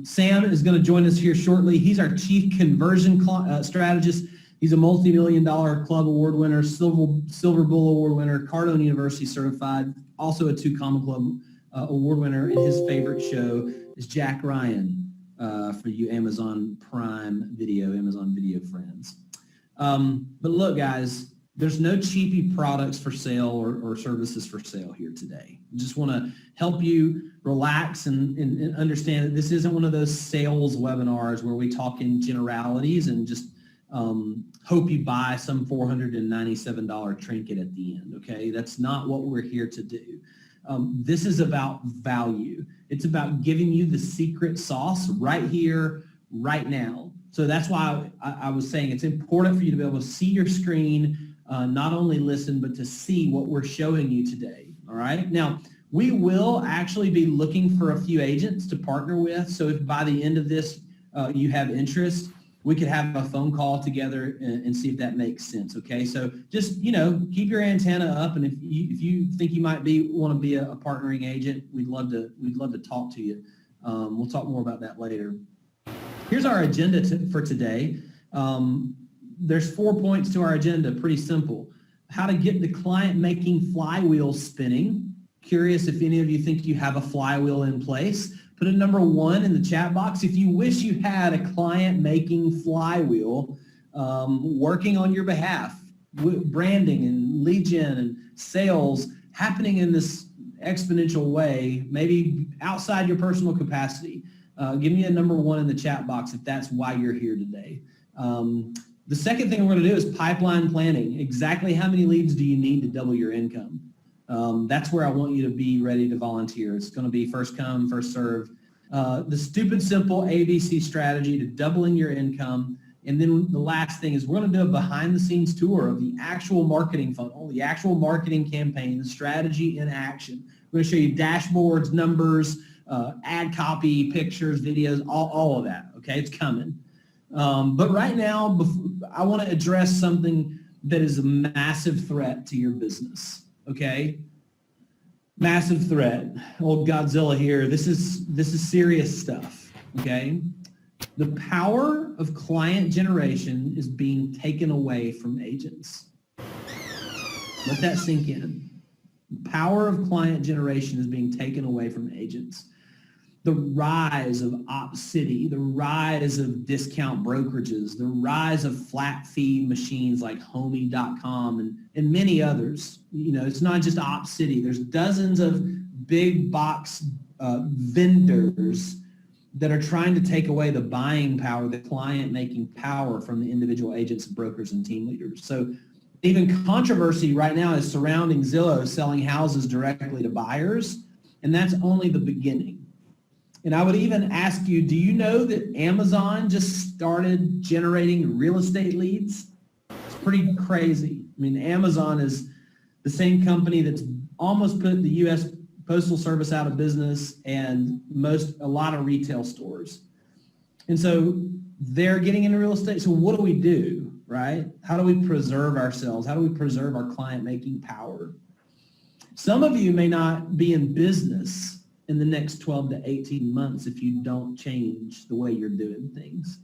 Sam is going to join us here shortly. He's our Chief Conversion Strategist. He's a multi-million-dollar club award winner, Silver Bull Award winner, Cardone University certified, also a 2 Comma Club award winner. And his favorite show is Jack Ryan for you Amazon Prime Video, Amazon Video friends. But look, guys, there's no cheapy products for sale or services for sale here today. I just want to help you relax and understand that this isn't one of those sales webinars where we talk in generalities and just hope you buy some $497 trinket at the end, okay? That's not what we're here to do. This is about value. It's about giving you the secret sauce right here, right now. So that's why I was saying it's important for you to be able to see your screen, not only listen, but to see what we're showing you today, all right? Now, we will actually be looking for a few agents to partner with. So if by the end of this you have interest, we could have a phone call together and see if that makes sense, okay? So just, keep your antenna up, and if you think you might want to be a partnering agent, we'd love to talk to you. We'll talk more about that later. Here's our agenda for today. There's 4 points to our agenda, pretty simple. How to get the client-making flywheel spinning. Curious if any of you think you have a flywheel in place. Put a number 1 in the chat box if you wish you had a client-making flywheel working on your behalf, branding and lead gen and sales happening in this exponential way, maybe outside your personal capacity. Give me a number 1 in the chat box if that's why you're here today. The second thing we're going to do is pipeline planning. Exactly how many leads do you need to double your income? That's where I want you to be ready to volunteer. It's going to be first come, first serve. The stupid, simple ABC strategy to doubling your income. And then the last thing is we're going to do a behind-the-scenes tour of the actual marketing funnel, the actual marketing campaign, the strategy in action. We're going to show you dashboards, numbers, ad copy, pictures, videos, all of that. Okay, it's coming. But right now, I want to address something that is a massive threat to your business. Okay, massive threat. Old Godzilla here. This is serious stuff. Okay, the power of client generation is being taken away from agents. Let that sink in. The power of client generation is being taken away from agents. The rise of OpCity, the rise of discount brokerages, the rise of flat fee machines like Homey.com and many others. It's not just OpCity. There's dozens of big box vendors that are trying to take away the buying power, the client-making power from the individual agents, brokers, and team leaders. So even controversy right now is surrounding Zillow selling houses directly to buyers, and that's only the beginning. And I would even ask you, do you know that Amazon just started generating real estate leads? It's pretty crazy. I mean, Amazon is the same company that's almost put the U.S. Postal Service out of business and a lot of retail stores. And so they're getting into real estate. So what do we do, right? How do we preserve ourselves? How do we preserve our client-making power? Some of you may not be in business in the next 12 to 18 months if you don't change the way you're doing things.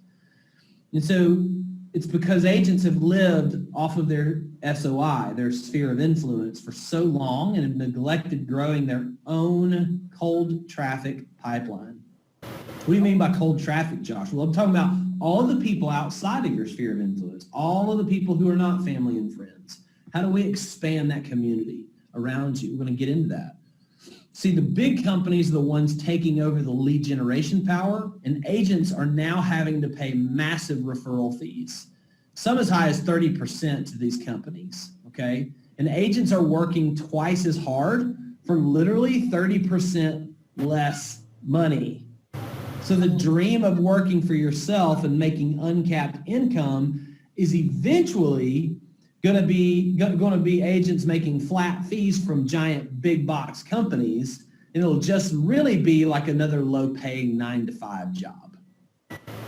And so it's because agents have lived off of their SOI, their sphere of influence, for so long and have neglected growing their own cold traffic pipeline. What do you mean by cold traffic, Josh? Well, I'm talking about all of the people outside of your sphere of influence, all of the people who are not family and friends. How do we expand that community around you? We're going to get into that. See, the big companies are the ones taking over the lead generation power, and agents are now having to pay massive referral fees, some as high as 30% to these companies, okay? And agents are working twice as hard for literally 30% less money. So the dream of working for yourself and making uncapped income is eventually going to be agents making flat fees from giant big box companies, and it'll just really be like another low-paying 9-to-5 job.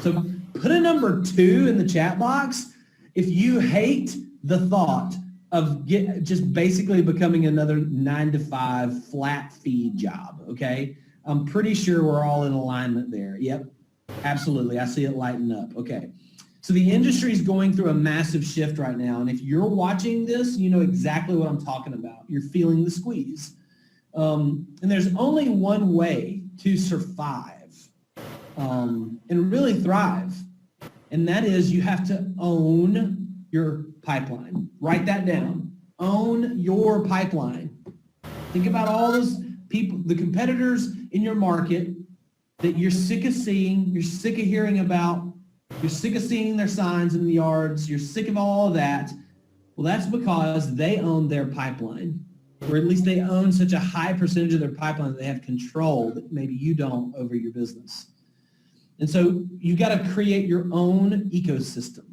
So put a number 2 in the chat box if you hate the thought of just basically becoming another 9-to-5 flat fee job, okay? I'm pretty sure we're all in alignment there. Yep, absolutely. I see it lighting up. Okay. So the industry is going through a massive shift right now. And if you're watching this, you know exactly what I'm talking about. You're feeling the squeeze. And there's only one way to survive and really thrive. And that is you have to own your pipeline. Write that down. Own your pipeline. Think about all those people, the competitors in your market that you're sick of seeing, you're sick of hearing about, you're sick of seeing their signs in the yards, you're sick of all of that. Well, that's because they own their pipeline, or at least they own such a high percentage of their pipeline that they have control that maybe you don't over your business. And so you got to create your own ecosystem.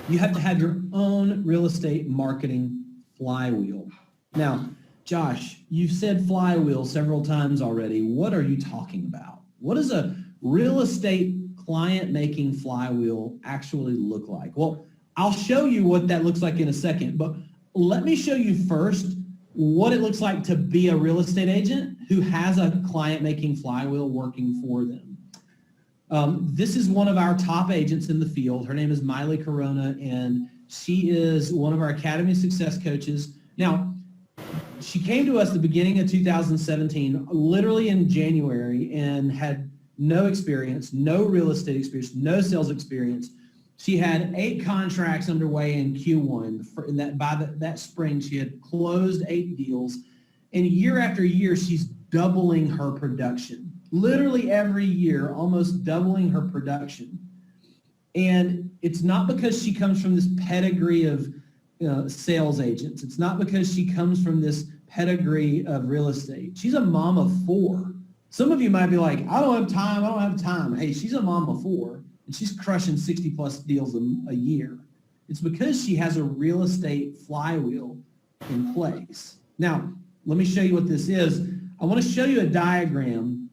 You have to have your own real estate marketing flywheel. Now, Josh, you've said flywheel several times already. What are you talking about? What does a real estate client-making flywheel actually look like? Well, I'll show you what that looks like in a second, but let me show you first what it looks like to be a real estate agent who has a client-making flywheel working for them. This is one of our top agents in the field. Her name is MYLEE Corona, and she is one of our Academy Success coaches. Now, she came to us at the beginning of 2017, literally in January, and had no experience, no real estate experience, no sales experience. She had 8 contracts underway in Q1. By that spring, she had closed 8 deals. And year after year, she's doubling her production. Literally every year, almost doubling her production. And it's not because she comes from this pedigree of sales agents. It's not because she comes from this pedigree of real estate. She's a mom of 4. Some of you might be like, I don't have time. Hey, she's a mom of 4, and she's crushing 60 plus deals a year. It's because she has a real estate flywheel in place. Now, let me show you what this is. I want to show you a diagram.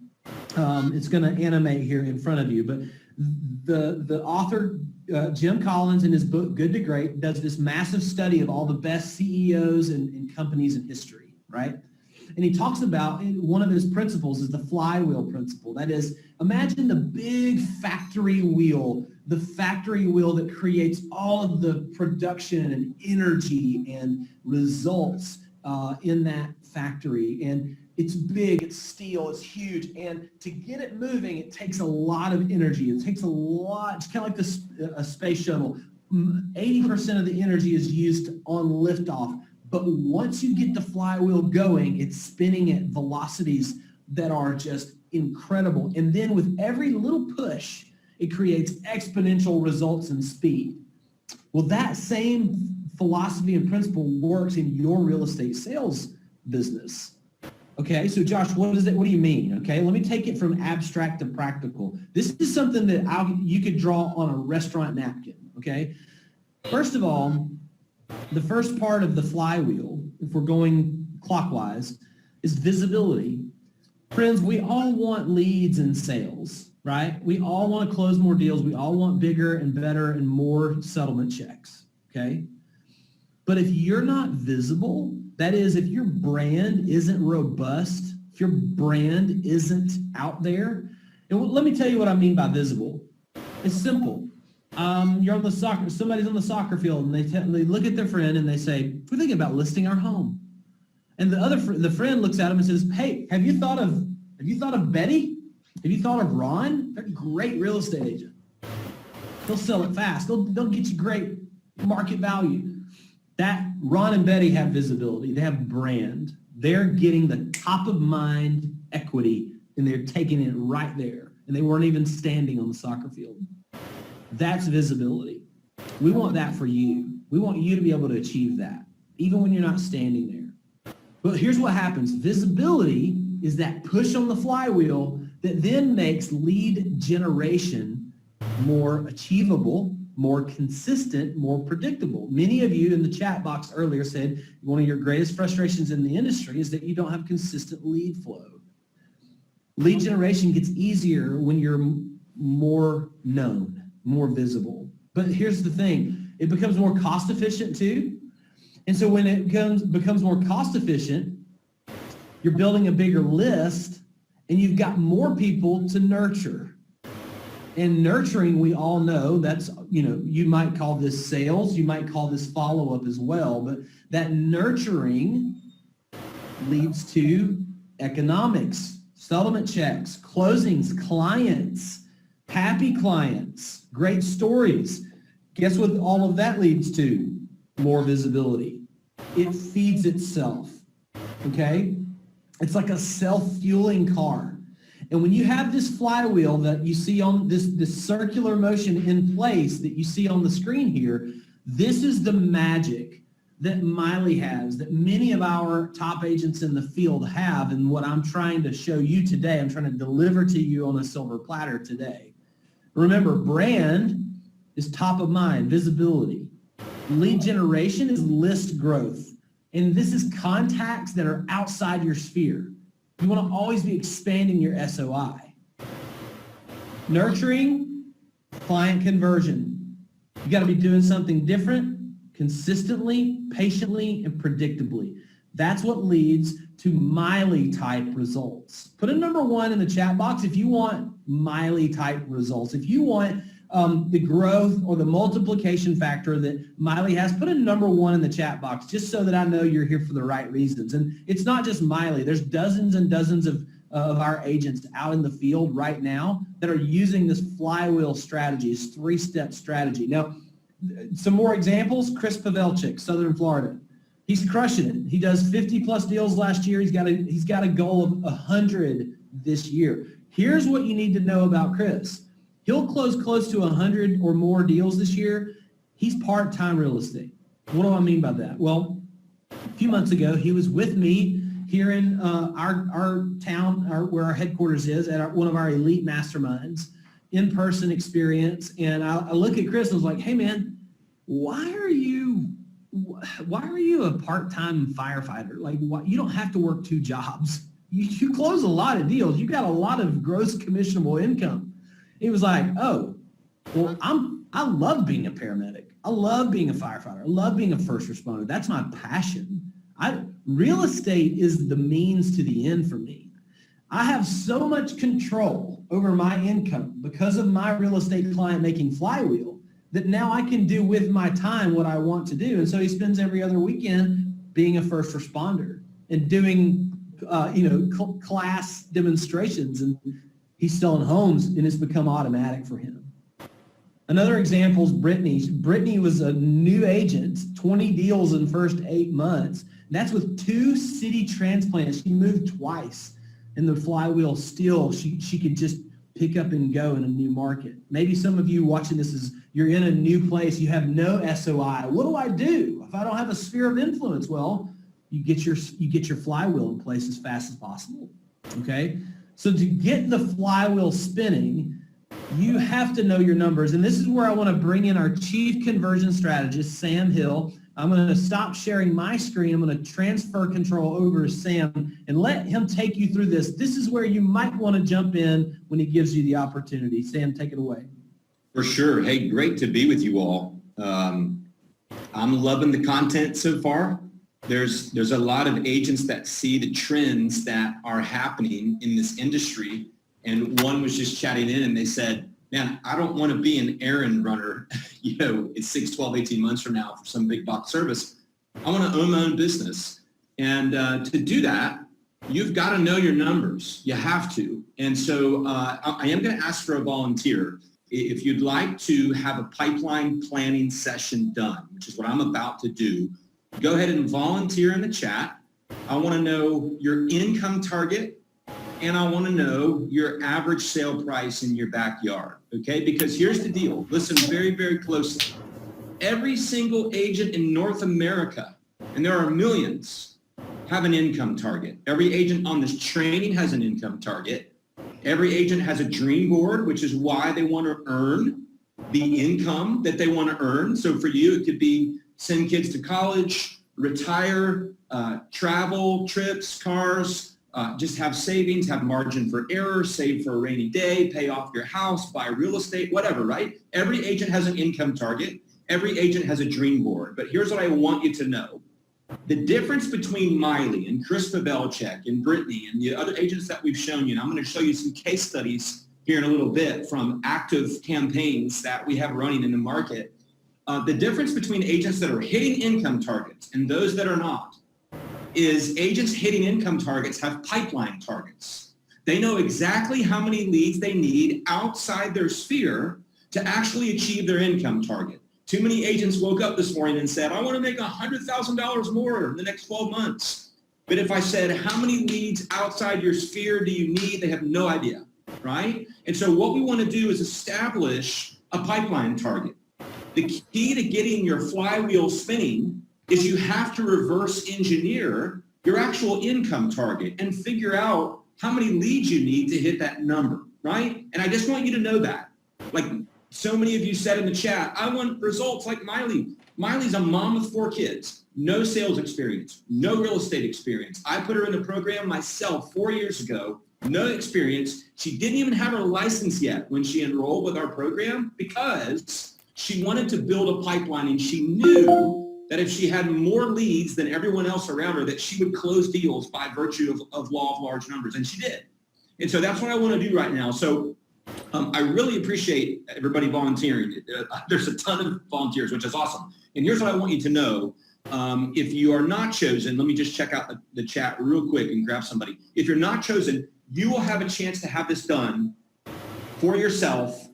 It's going to animate here in front of you, but the author, Jim Collins, in his book, Good to Great, does this massive study of all the best CEOs and companies in history, right? And he talks about, one of his principles is the flywheel principle. That is, imagine the big factory wheel, the factory wheel that creates all of the production and energy and results in that factory. And it's big, it's steel, it's huge. And to get it moving, it takes a lot of energy. It takes a lot, it's kind of like a space shuttle. 80% of the energy is used on liftoff. But once you get the flywheel going, it's spinning at velocities that are just incredible. And then with every little push, it creates exponential results in speed. Well, that same philosophy and principle works in your real estate sales business. Okay, so Josh, what do you mean? Okay, let me take it from abstract to practical. This is something that you could draw on a restaurant napkin, okay? First of all, the first part of the flywheel, if we're going clockwise, is visibility. Friends, we all want leads and sales, right? We all want to close more deals. We all want bigger and better and more settlement checks, okay? But if you're not visible, that is, if your brand isn't robust, if your brand isn't out there, and let me tell you what I mean by visible. It's simple. You're on somebody's on the soccer field, and they look at their friend and they say, we're thinking about listing our home. And the friend looks at him and says, hey, have you thought of Betty? Have you thought of Ron? They're a great real estate agent. They'll sell it fast. They'll get you great market value. That Ron and Betty have visibility. They have brand. They're getting the top of mind equity, and they're taking it right there. And they weren't even standing on the soccer field. That's visibility. We want that for you. We want you to be able to achieve that, even when you're not standing there. But here's what happens. Visibility is that push on the flywheel that then makes lead generation more achievable, more consistent, more predictable. Many of you in the chat box earlier said one of your greatest frustrations in the industry is that you don't have consistent lead flow. Lead generation gets easier when you're more known, more visible. But here's the thing, it becomes more cost efficient too. And so when it becomes more cost efficient, you're building a bigger list and you've got more people to nurture. And nurturing, we all know that's, you might call this sales, you might call this follow-up as well, but that nurturing leads to economics, settlement checks, closings, clients, happy clients, great stories. Guess what all of that leads to? More visibility. It feeds itself, okay? It's like a self-fueling car. And when you have this flywheel that you see on this circular motion in place that you see on the screen here, this is the magic that MYLEE has, that many of our top agents in the field have, and what I'm trying to show you today, I'm trying to deliver to you on a silver platter today. Remember, brand is top of mind, visibility. Lead generation is list growth. And this is contacts that are outside your sphere. You want to always be expanding your SOI. Nurturing, client conversion. You got to be doing something different, consistently, patiently, and predictably. That's what leads to MYLEE type results. Put a number 1 in the chat box if you want MYLEE type results. If you want the growth or the multiplication factor that MYLEE has, put a number 1 in the chat box just so that I know you're here for the right reasons. And it's not just MYLEE. There's dozens and dozens of our agents out in the field right now that are using this flywheel strategy, this 3-step strategy. Now, some more examples. Chris Pavelchik, Southern Florida. He's crushing it. He does 50 plus deals last year. He's got a goal of 100 this year. Here's what you need to know about Chris. He'll close close to 100 or more deals this year. He's part-time real estate. What do I mean by that? Well, a few months ago, he was with me here in our town, where our headquarters is, at one of our elite masterminds, in-person experience. And I look at Chris and I was like, hey man, why are you a part-time firefighter? Like, you don't have to work 2 jobs. You close a lot of deals. You got a lot of gross commissionable income. He was like, oh, well, I love being a paramedic. I love being a firefighter. I love being a first responder. That's my passion. Real estate is the means to the end for me. I have so much control over my income because of my real estate client making flywheel that now I can do with my time what I want to do. And so he spends every other weekend being a first responder and doing, class demonstrations, and he's selling homes, and it's become automatic for him. Another example is Brittany. Brittany was a new agent, 20 deals in the first 8 months. That's with 2 city transplants. She moved twice, and the flywheel still, she could just pick up and go in a new market. Maybe some of you watching this you're in a new place, you have no SOI. What do I do if I don't have a sphere of influence? Well, you get your flywheel in place as fast as possible. Okay? So to get the flywheel spinning, you have to know your numbers. And this is where I want to bring in our chief conversion strategist, Sam Hill. I'm going to stop sharing my screen. I'm going to transfer control over to Sam and let him take you through this. This is where you might want to jump in when he gives you the opportunity. Sam, take it away. For sure. Hey, great to be with you all. I'm loving the content so far. There's a lot of agents that see the trends that are happening in this industry. And one was just chatting in and they said, man, I don't want to be an errand runner, it's 6, 12, 18 months from now for some big box service. I want to own my own business. And to do that, you've got to know your numbers. You have to. And so I am going to ask for a volunteer. If you'd like to have a pipeline planning session done, which is what I'm about to do, go ahead and volunteer in the chat. I want to know your income target, and I want to know your average sale price in your backyard, okay? Because here's the deal. Listen very, very closely. Every single agent in North America, and there are millions, have an income target. Every agent on this training has an income target. Every agent has a dream board, which is why they want to earn the income that they want to earn. So for you, it could be send kids to college, retire, travel, trips, cars, just have savings, have margin for error, save for a rainy day, pay off your house, buy real estate, whatever, right? Every agent has an income target. Every agent has a dream board. But here's what I want you to know. The difference between MYLEE and Chris Pavelchek and Brittany and the other agents that we've shown you, and I'm going to show you some case studies here in a little bit from active campaigns that we have running in the market. The difference between agents that are hitting income targets and those that are not is agents hitting income targets have pipeline targets. They know exactly how many leads they need outside their sphere to actually achieve their income target. Too many agents woke up this morning and said, I want to make $100,000 more in the next 12 months. But if I said, how many leads outside your sphere do you need? They have no idea, right? And so what we want to do is establish a pipeline target. The key to getting your flywheel spinning is you have to reverse engineer your actual income target and figure out how many leads you need to hit that number, right? And I just want you to know that. Like so many of you said in the chat, I want results like MYLEE. MYLEE's a mom with 4 kids, no sales experience, no real estate experience. I put her in the program myself 4 years ago, no experience. She didn't even have her license yet when she enrolled with our program because she wanted to build a pipeline and she knew that if she had more leads than everyone else around her, that she would close deals by virtue of law of large numbers, and she did. And so that's what I want to do right now. So I really appreciate everybody volunteering. There's a ton of volunteers, which is awesome. And here's what I want you to know. If you are not chosen, let me just check out the chat real quick and grab somebody. If you're not chosen, you will have a chance to have this done for yourself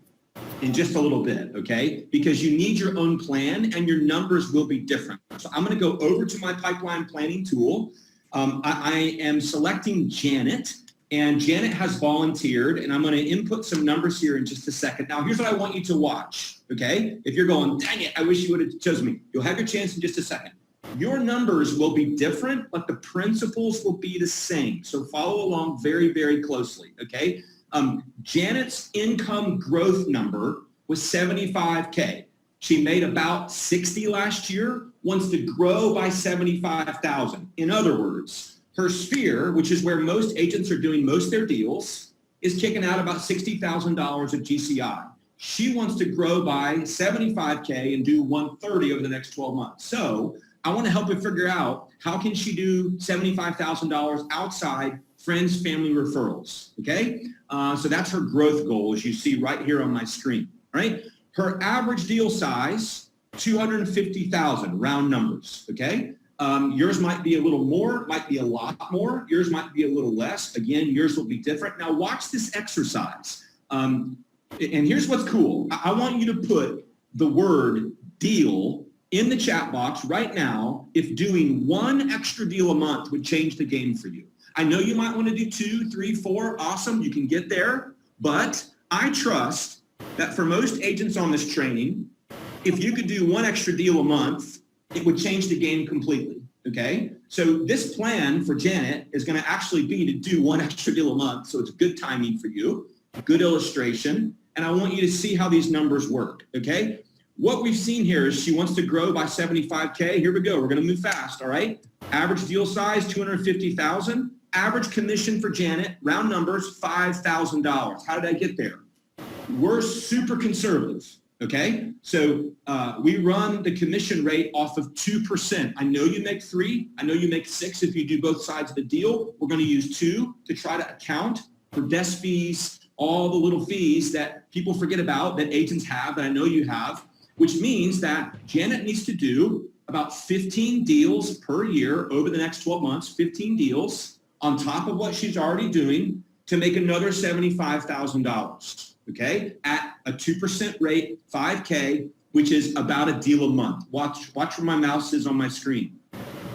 in just a little bit, okay? Because you need your own plan and your numbers will be different. So I'm gonna go over to my pipeline planning tool. I am selecting Janet, and Janet has volunteered, and I'm gonna input some numbers here in just a second. Now, here's what I want you to watch, okay? If you're going, dang it, I wish you would have chosen me. You'll have your chance in just a second. Your numbers will be different, but the principles will be the same. So follow along very, very closely, okay? Janet's income growth number was 75K. She made about 60 last year, wants to grow by 75,000. In other words, her sphere, which is where most agents are doing most of their deals, is kicking out about $60,000 of GCI. She wants to grow by 75K and do 130 over the next 12 months. So I want to help her figure out how can she do $75,000 outside friends, family referrals, okay? So that's her growth goal, as you see right here on my screen, right? Her average deal size, 250,000, round numbers, okay? Yours might be a little more, might be a lot more. Yours might be a little less. Again, yours will be different. Now watch this exercise. And here's what's cool. I want you to put the word deal in the chat box right now if doing 1 extra deal a month would change the game for you. I know you might want to do 2, 3, 4. Awesome, you can get there. But I trust that for most agents on this training, if you could do 1 extra deal a month, it would change the game completely, okay? So this plan for Janet is going to actually be to do 1 extra deal a month. So it's good timing for you, good illustration. And I want you to see how these numbers work, okay? What we've seen here is she wants to grow by 75K. Here we go. We're going to move fast, all right? Average deal size, 250,000. Average commission for Janet, round numbers, $5,000. How did I get there? We're super conservative, okay? So we run the commission rate off of 2%. I know you make 3. I know you make 6 if you do both sides of the deal. We're going to use 2 to try to account for desk fees, all the little fees that people forget about that agents have, that I know you have, which means that Janet needs to do about 15 deals per year over the next 12 months, 15 deals on top of what she's already doing to make another $75,000, okay? At a 2% rate, 5K, which is about a deal a month. Watch where my mouse is on my screen,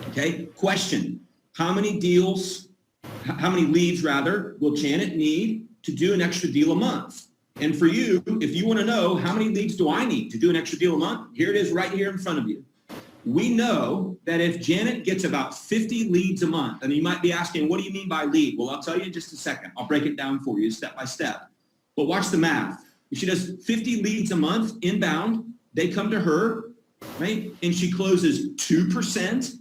okay? Question, how many leads will Janet need to do an extra deal a month? And for you, if you want to know how many leads do I need to do an extra deal a month, here it is right here in front of you. We know that if Janet gets about 50 leads a month, and you might be asking, what do you mean by lead? Well, I'll tell you in just a second. I'll break it down for you step by step. But watch the math. If she does 50 leads a month inbound, they come to her, right? And she closes 2%.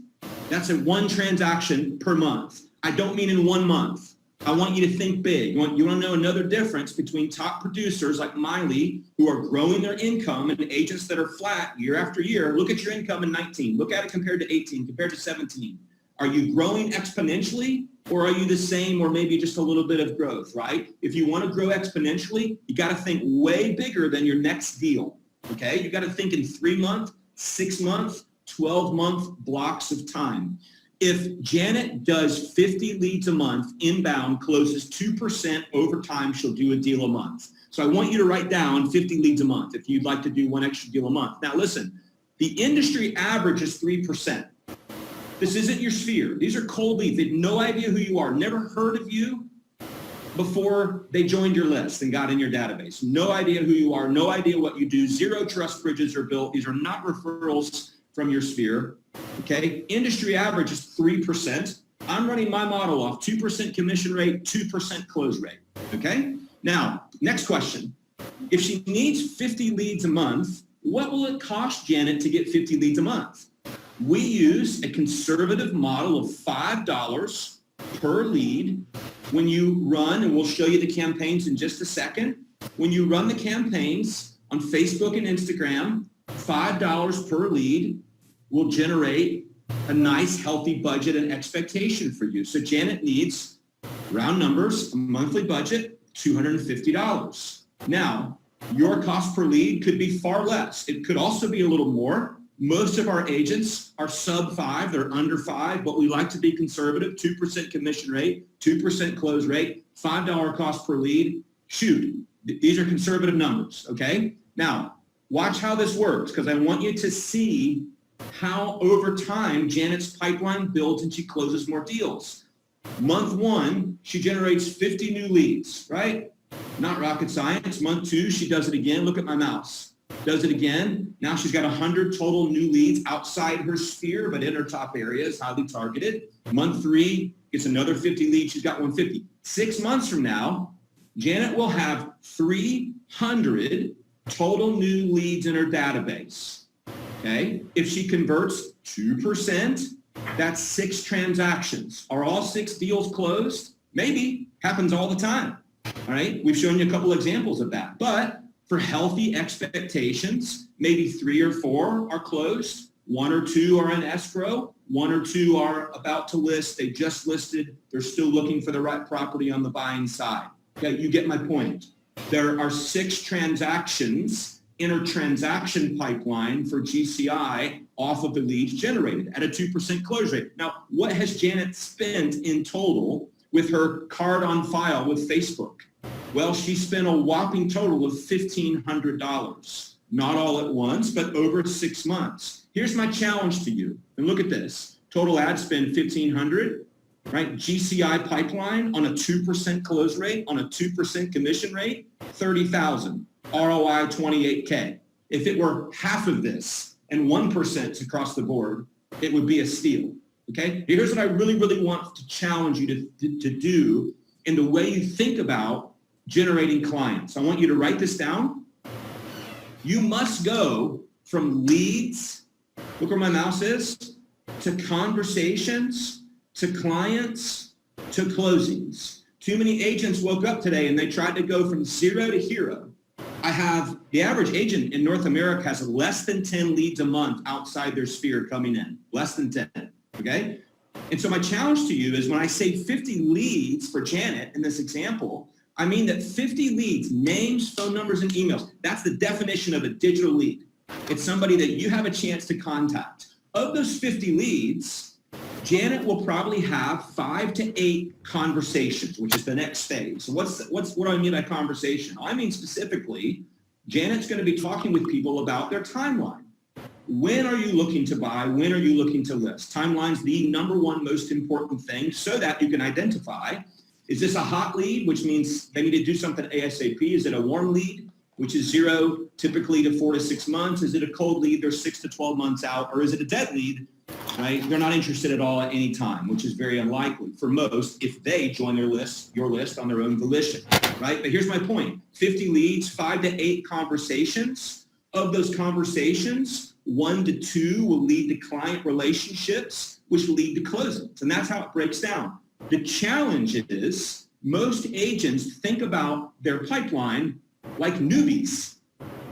That's a 1 transaction per month. I don't mean in 1 month. I want you to think big. You want to know another difference between top producers like MYLEE, who are growing their income, and agents that are flat year after year. Look at your income in 19. Look at it compared to 18, compared to 17. Are you growing exponentially, or are you the same, or maybe just a little bit of growth, right? If you want to grow exponentially, you got to think way bigger than your next deal, okay? You got to think in 3-month, 6-month, 12-month blocks of time. If Janet does 50 leads a month, inbound, closes 2% over time, she'll do a deal a month. So I want you to write down 50 leads a month if you'd like to do one extra deal a month. Now listen, the industry average is 3%. This isn't your sphere. These are cold leads. They have no idea who you are, never heard of you before they joined your list and got in your database. No idea who you are, no idea what you do. Zero trust bridges are built. These are not referrals from your sphere. Okay, industry average is 3%. I'm running my model off 2% commission rate, 2% close rate. Okay, now next question. If she needs 50 leads a month, what will it cost Janet to get 50 leads a month? We use a conservative model of $5 per lead when you run, and we'll show you the campaigns in just a second. When you run the campaigns on Facebook and Instagram, $5 per lead will generate a nice, healthy budget and expectation for you. So Janet needs, round numbers, a monthly budget, $250. Now, your cost per lead could be far less. It could also be a little more. Most of our agents are sub 5, they're under 5, but we like to be conservative, 2% commission rate, 2% close rate, $5 cost per lead. Shoot, these are conservative numbers, okay? Now, watch how this works, because I want you to see how over time Janet's pipeline builds and she closes more deals. Month 1, she generates 50 new leads, right? Not rocket science. Month 2, she does it again. Look at my mouse. Does it again. Now she's got 100 total new leads outside her sphere, but in her top areas, highly targeted. Month 3, gets another 50 leads. She's got 150. 6 months from now, Janet will have 300 total new leads in her database. Okay, if she converts 2%, that's 6 transactions. Are all 6 deals closed? Maybe, happens all the time. All right, we've shown you a couple examples of that. But for healthy expectations, maybe 3 or 4 are closed, 1 or 2 are in escrow, 1 or 2 are about to list, they just listed, they're still looking for the right property on the buying side. Okay, you get my point. There are 6 transactions in her transaction pipeline for GCI off of the leads generated at a 2% close rate. Now, what has Janet spent in total with her card on file with Facebook? Well, she spent a whopping total of $1,500. Not all at once, but over 6 months. Here's my challenge to you. And look at this. Total ad spend $1,500, right? GCI pipeline on a 2% close rate, on a 2% commission rate, $30,000. ROI 28K. If it were half of this and 1% across the board, it would be a steal. Okay? Here's what I really, really want to challenge you to do in the way you think about generating clients. I want you to write this down. You must go from leads, look where my mouse is, to conversations, to clients, to closings. Too many agents woke up today and they tried to go from 0 to hero. I have the average agent in North America has less than 10 leads a month outside their sphere coming in, less than 10, okay? And so my challenge to you is when I say 50 leads for Janet in this example, I mean that 50 leads, names, phone numbers, and emails, that's the definition of a digital lead. It's somebody that you have a chance to contact. Of those 50 leads, Janet will probably have 5 to 8 conversations, which is the next phase. So what do I mean by conversation? I mean specifically, Janet's going to be talking with people about their timeline. When are you looking to buy? When are you looking to list? Timeline's the number one most important thing so that you can identify, is this a hot lead, which means they need to do something ASAP? Is it a warm lead, which is 0 typically to 4 to 6 months? Is it a cold lead? They're 6 to 12 months out. Or is it a dead lead? Right? They're not interested at all at any time, which is very unlikely for most if they join your list on their own volition, right? But here's my point. 50 leads, 5 to 8 conversations. Of those conversations, 1 to 2 will lead to client relationships, which will lead to closings. And that's how it breaks down. The challenge is most agents think about their pipeline like newbies,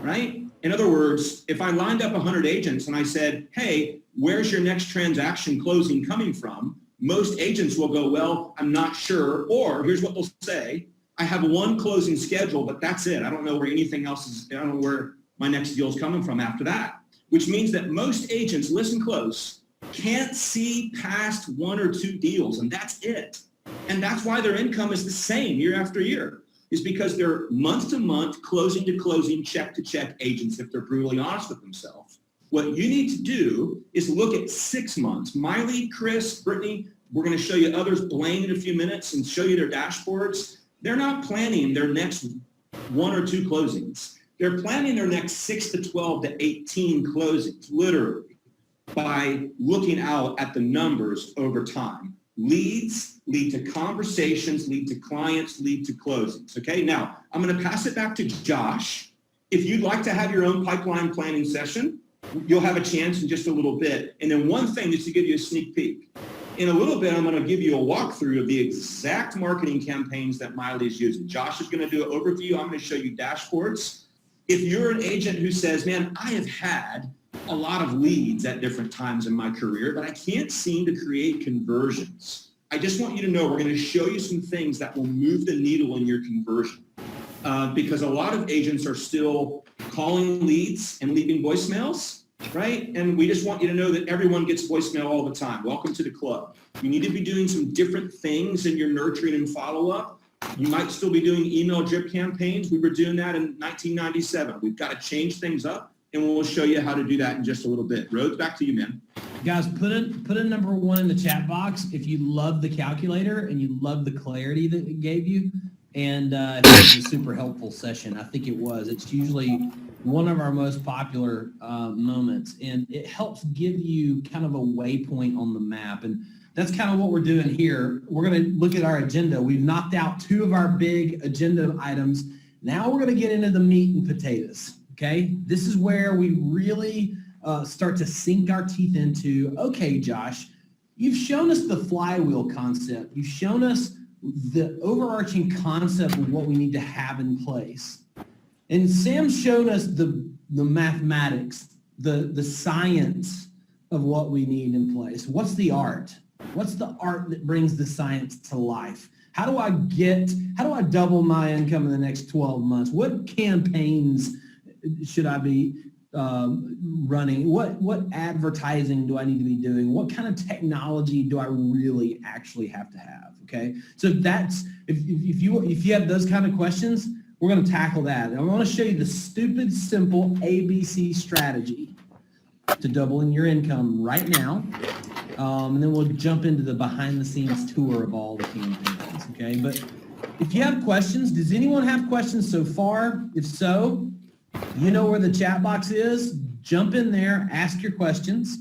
right? In other words, if I lined up 100 agents and I said, hey, where's your next transaction closing coming from? Most agents will go, well, I'm not sure. Or here's what they'll say, I have one closing schedule, but that's it. I don't know where anything else is, I don't know where my next deal is coming from after that, which means that most agents, listen close, can't see past one or two deals, and that's it. And that's why their income is the same year after year, is because they're month to month, closing to closing, check to check agents, if they're brutally honest with themselves. What you need to do is look at 6 months. MYLEE, Chris, Brittany, we're going to show you others, Blaine, in a few minutes, and show you their dashboards. They're not planning their next 1 or 2 closings. They're planning their next 6 to 12 to 18 closings, literally, by looking out at the numbers over time. Leads lead to conversations, lead to clients, lead to closings. Okay, now I'm going to pass it back to Josh. If you'd like to have your own pipeline planning session, you'll have a chance in just a little bit. And then one thing, just to give you a sneak peek. In a little bit, I'm going to give you a walkthrough of the exact marketing campaigns that MYLEE is using. Josh is going to do an overview. I'm going to show you dashboards. If you're an agent who says, man, I have had a lot of leads at different times in my career, but I can't seem to create conversions. I just want you to know we're going to show you some things that will move the needle in your conversion. Because a lot of agents are still calling leads and leaving voicemails, right? And we just want you to know that everyone gets voicemail all the time. Welcome to the club. You need to be doing some different things in your nurturing and follow-up. You might still be doing email drip campaigns. We were doing that in 1997. We've got to change things up, and we'll show you how to do that in just a little bit. Rhodes, back to you, man. Guys, put a number 1 in the chat box if you love the calculator and you love the clarity that it gave you. And it was a super helpful session. I think it was. It's usually one of our most popular moments, and it helps give you kind of a waypoint on the map. And that's kind of what we're doing here. We're going to look at our agenda. We've knocked out 2 of our big agenda items. Now we're going to get into the meat and potatoes, okay? This is where we really start to sink our teeth into, okay, Josh, you've shown us the flywheel concept. You've shown us the overarching concept of what we need to have in place. And Sam showed us the mathematics, the science of what we need in place. What's the art? What's the art that brings the science to life? How do I double my income in the next 12 months? What campaigns should I be running? What advertising do I need to be doing? What kind of technology do I really actually have to have? Okay, so that's if you have those kind of questions, we're going to tackle that. And I want to show you the stupid, simple ABC strategy to doubling your income right now, and then we'll jump into the behind-the-scenes tour of all the campaigns. Okay, but if you have questions, does anyone have questions so far? If so, you know where the chat box is. Jump in there, ask your questions.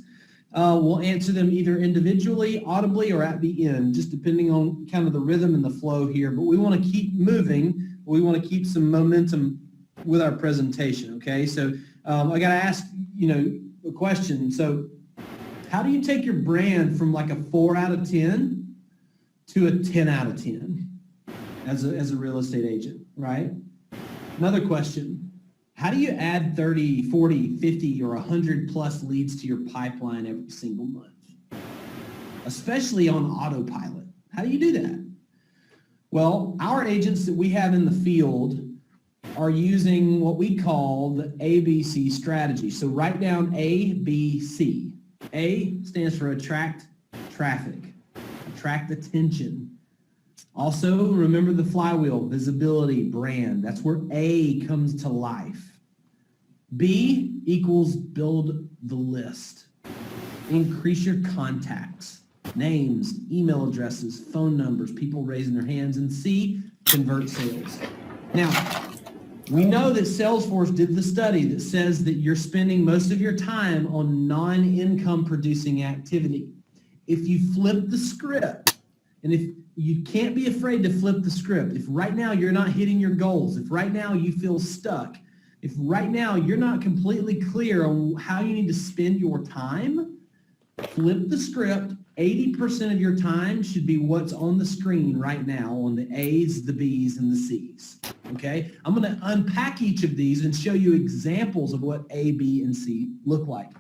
We'll answer them either individually, audibly, or at the end, just depending on kind of the rhythm and the flow here. But we want to keep moving. We want to keep some momentum with our presentation, okay? So I got to ask, a question. So how do you take your brand from like a 4 out of 10 to a 10 out of 10 as a real estate agent, right? Another question. How do you add 30, 40, 50, or 100 plus leads to your pipeline every single month? Especially on autopilot. How do you do that? Well, our agents that we have in the field are using what we call the ABC strategy. So write down ABC. A stands for attract traffic, attract attention. Also, remember the flywheel, visibility, brand. That's where A comes to life. B equals build the list. Increase your contacts, names, email addresses, phone numbers, people raising their hands. And C, convert sales. Now, we know that Salesforce did the study that says that you're spending most of your time on non-income producing activity. If you flip the script, and if you can't be afraid to flip the script. If right now you're not hitting your goals, if right now you feel stuck, if right now you're not completely clear on how you need to spend your time, flip the script, 80% of your time should be what's on the screen right now on the A's, the B's, and the C's, okay? I'm gonna unpack each of these and show you examples of what A, B, and C look like.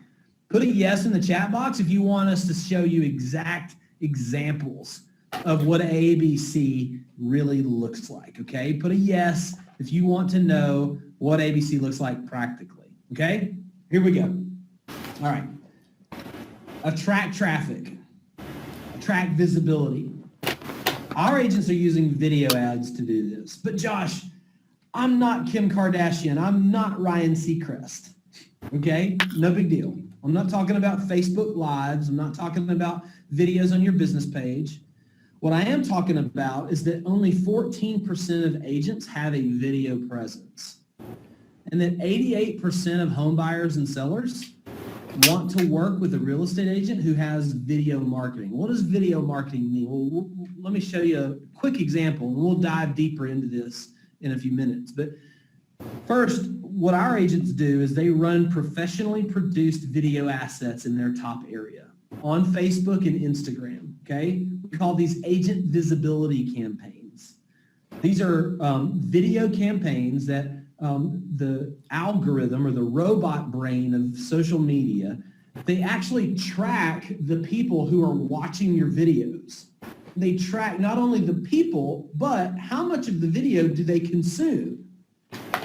Put a yes in the chat box if you want us to show you exact examples of what A, B, C really looks like, okay? Put a yes if you want to know what ABC looks like practically, okay? Here we go. All right. Attract traffic. Attract visibility. Our agents are using video ads to do this. But Josh, I'm not Kim Kardashian. I'm not Ryan Seacrest. Okay? No big deal. I'm not talking about Facebook Lives. I'm not talking about videos on your business page. What I am talking about is that only 14% of agents have a video presence, and that 88% of home buyers and sellers want to work with a real estate agent who has video marketing. What does video marketing mean? Well, let me show you a quick example, and we'll dive deeper into this in a few minutes. But first, what our agents do is they run professionally produced video assets in their top area on Facebook and Instagram, okay? We call these agent visibility campaigns. These are video campaigns that the algorithm or the robot brain of social media, they actually track the people who are watching your videos. They track not only the people, but how much of the video do they consume?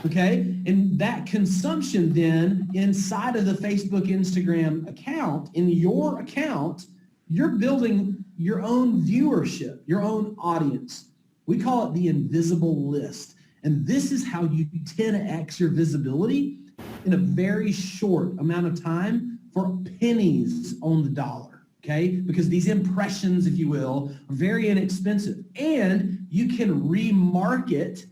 Okay, and that consumption then inside of the Facebook, Instagram account, in your account, you're building your own viewership, your own audience. We call it the invisible list. And this is how you 10x your visibility in a very short amount of time for pennies on the dollar, okay? Because these impressions, if you will, are very inexpensive. And you can remarket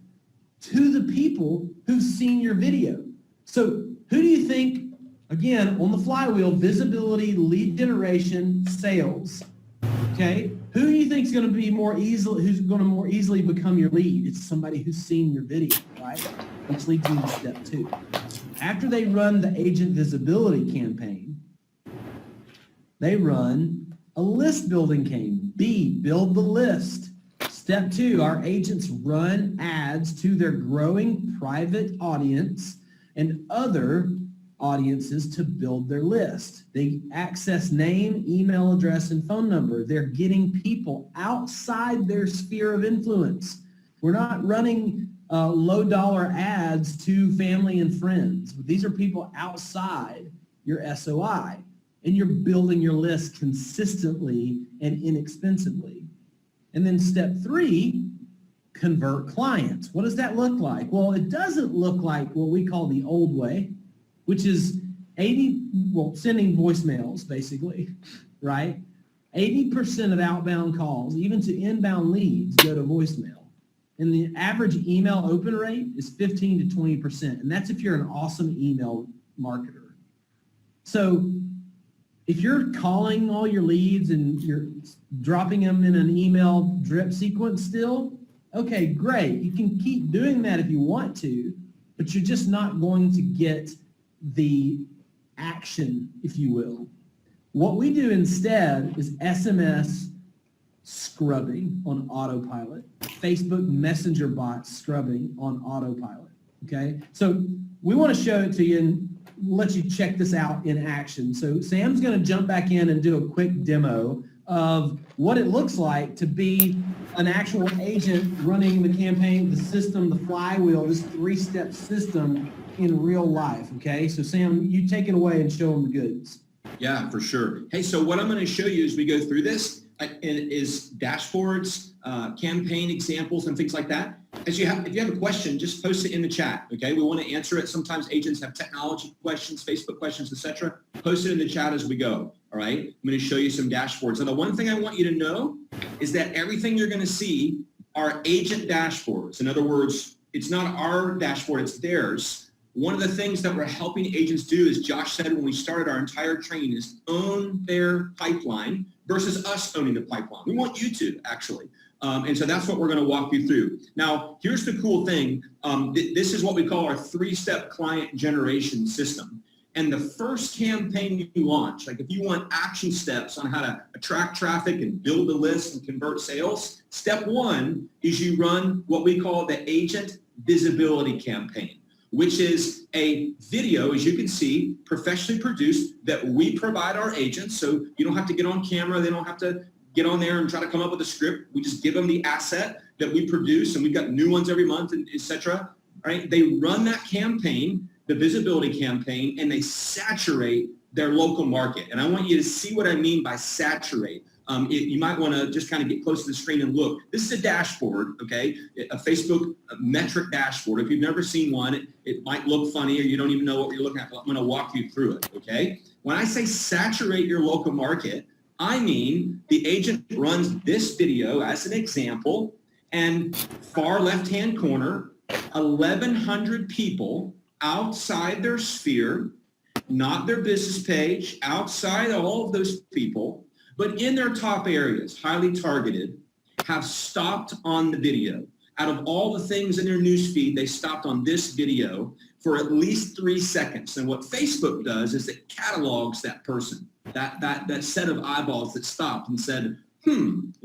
to the people who've seen your video. So who do you think, again, on the flywheel, visibility, lead generation, sales, okay? Who do you think is going to be more easily, who's going to more easily become your lead? It's somebody who's seen your video, right? Which leads me to step 2. After they run the agent visibility campaign, they run a list building campaign. B, build the list. Step 2, our agents run ads to their growing private audience and other audiences to build their list. They access name, email address, and phone number. They're getting people outside their sphere of influence. We're not running low dollar ads to family and friends. These are people outside your SOI, and you're building your list consistently and inexpensively. And then step 3, convert clients. What does that look like? Well, it doesn't look like what we call the old way, which is sending voicemails basically, right? 80% of outbound calls, even to inbound leads, go to voicemail. And the average email open rate is 15 to 20%. And that's if you're an awesome email marketer. So if you're calling all your leads and you're dropping them in an email drip sequence still, okay, great. You can keep doing that if you want to, but you're just not going to get the action, if you will. What we do instead is SMS scrubbing on autopilot, Facebook Messenger bots scrubbing on autopilot, okay? So we want to show it to you and let you check this out in action. So Sam's going to jump back in and do a quick demo of what it looks like to be an actual agent running the campaign, the system, the flywheel, this 3-step system in real life, okay? So Sam, you take it away and show them the goods. Yeah, for sure. Hey, so what I'm going to show you as we go through this is dashboards, campaign examples, and things like that. If you have a question, just post it in the chat, okay? We want to answer it. Sometimes agents have technology questions, Facebook questions, etc. Post it in the chat as we go, all right? I'm going to show you some dashboards. Now, the one thing I want you to know is that everything you're going to see are agent dashboards. In other words, it's not our dashboard, it's theirs. One of the things that we're helping agents do, as Josh said when we started our entire training, is own their pipeline versus us owning the pipeline. We want you to, actually. And so that's what we're going to walk you through. Now, here's the cool thing. This is what we call our 3-step client generation system. And the first campaign you launch, like if you want action steps on how to attract traffic and build a list and convert sales, step one is you run what we call the agent visibility campaign, which is a video, as you can see, professionally produced that we provide our agents. So you don't have to get on camera. They don't have to get on there and try to come up with a script. We just give them the asset that we produce, and we've got new ones every month, and et cetera. Right? They run that campaign, the visibility campaign, and they saturate their local market. And I want you to see what I mean by saturate. You might want to just kind of get close to the screen and look. This is a dashboard, okay? A Facebook metric dashboard. If you've never seen one, it might look funny or you don't even know what you're looking at. I'm going to walk you through it, okay? When I say saturate your local market, I mean the agent runs this video as an example, and far left-hand corner, 1,100 people outside their sphere, not their business page, outside all of those people, but in their top areas, highly targeted, have stopped on the video. Out of all the things in their news feed, they stopped on this video for at least 3 seconds. And what Facebook does is it catalogs that person, that set of eyeballs that stopped and said,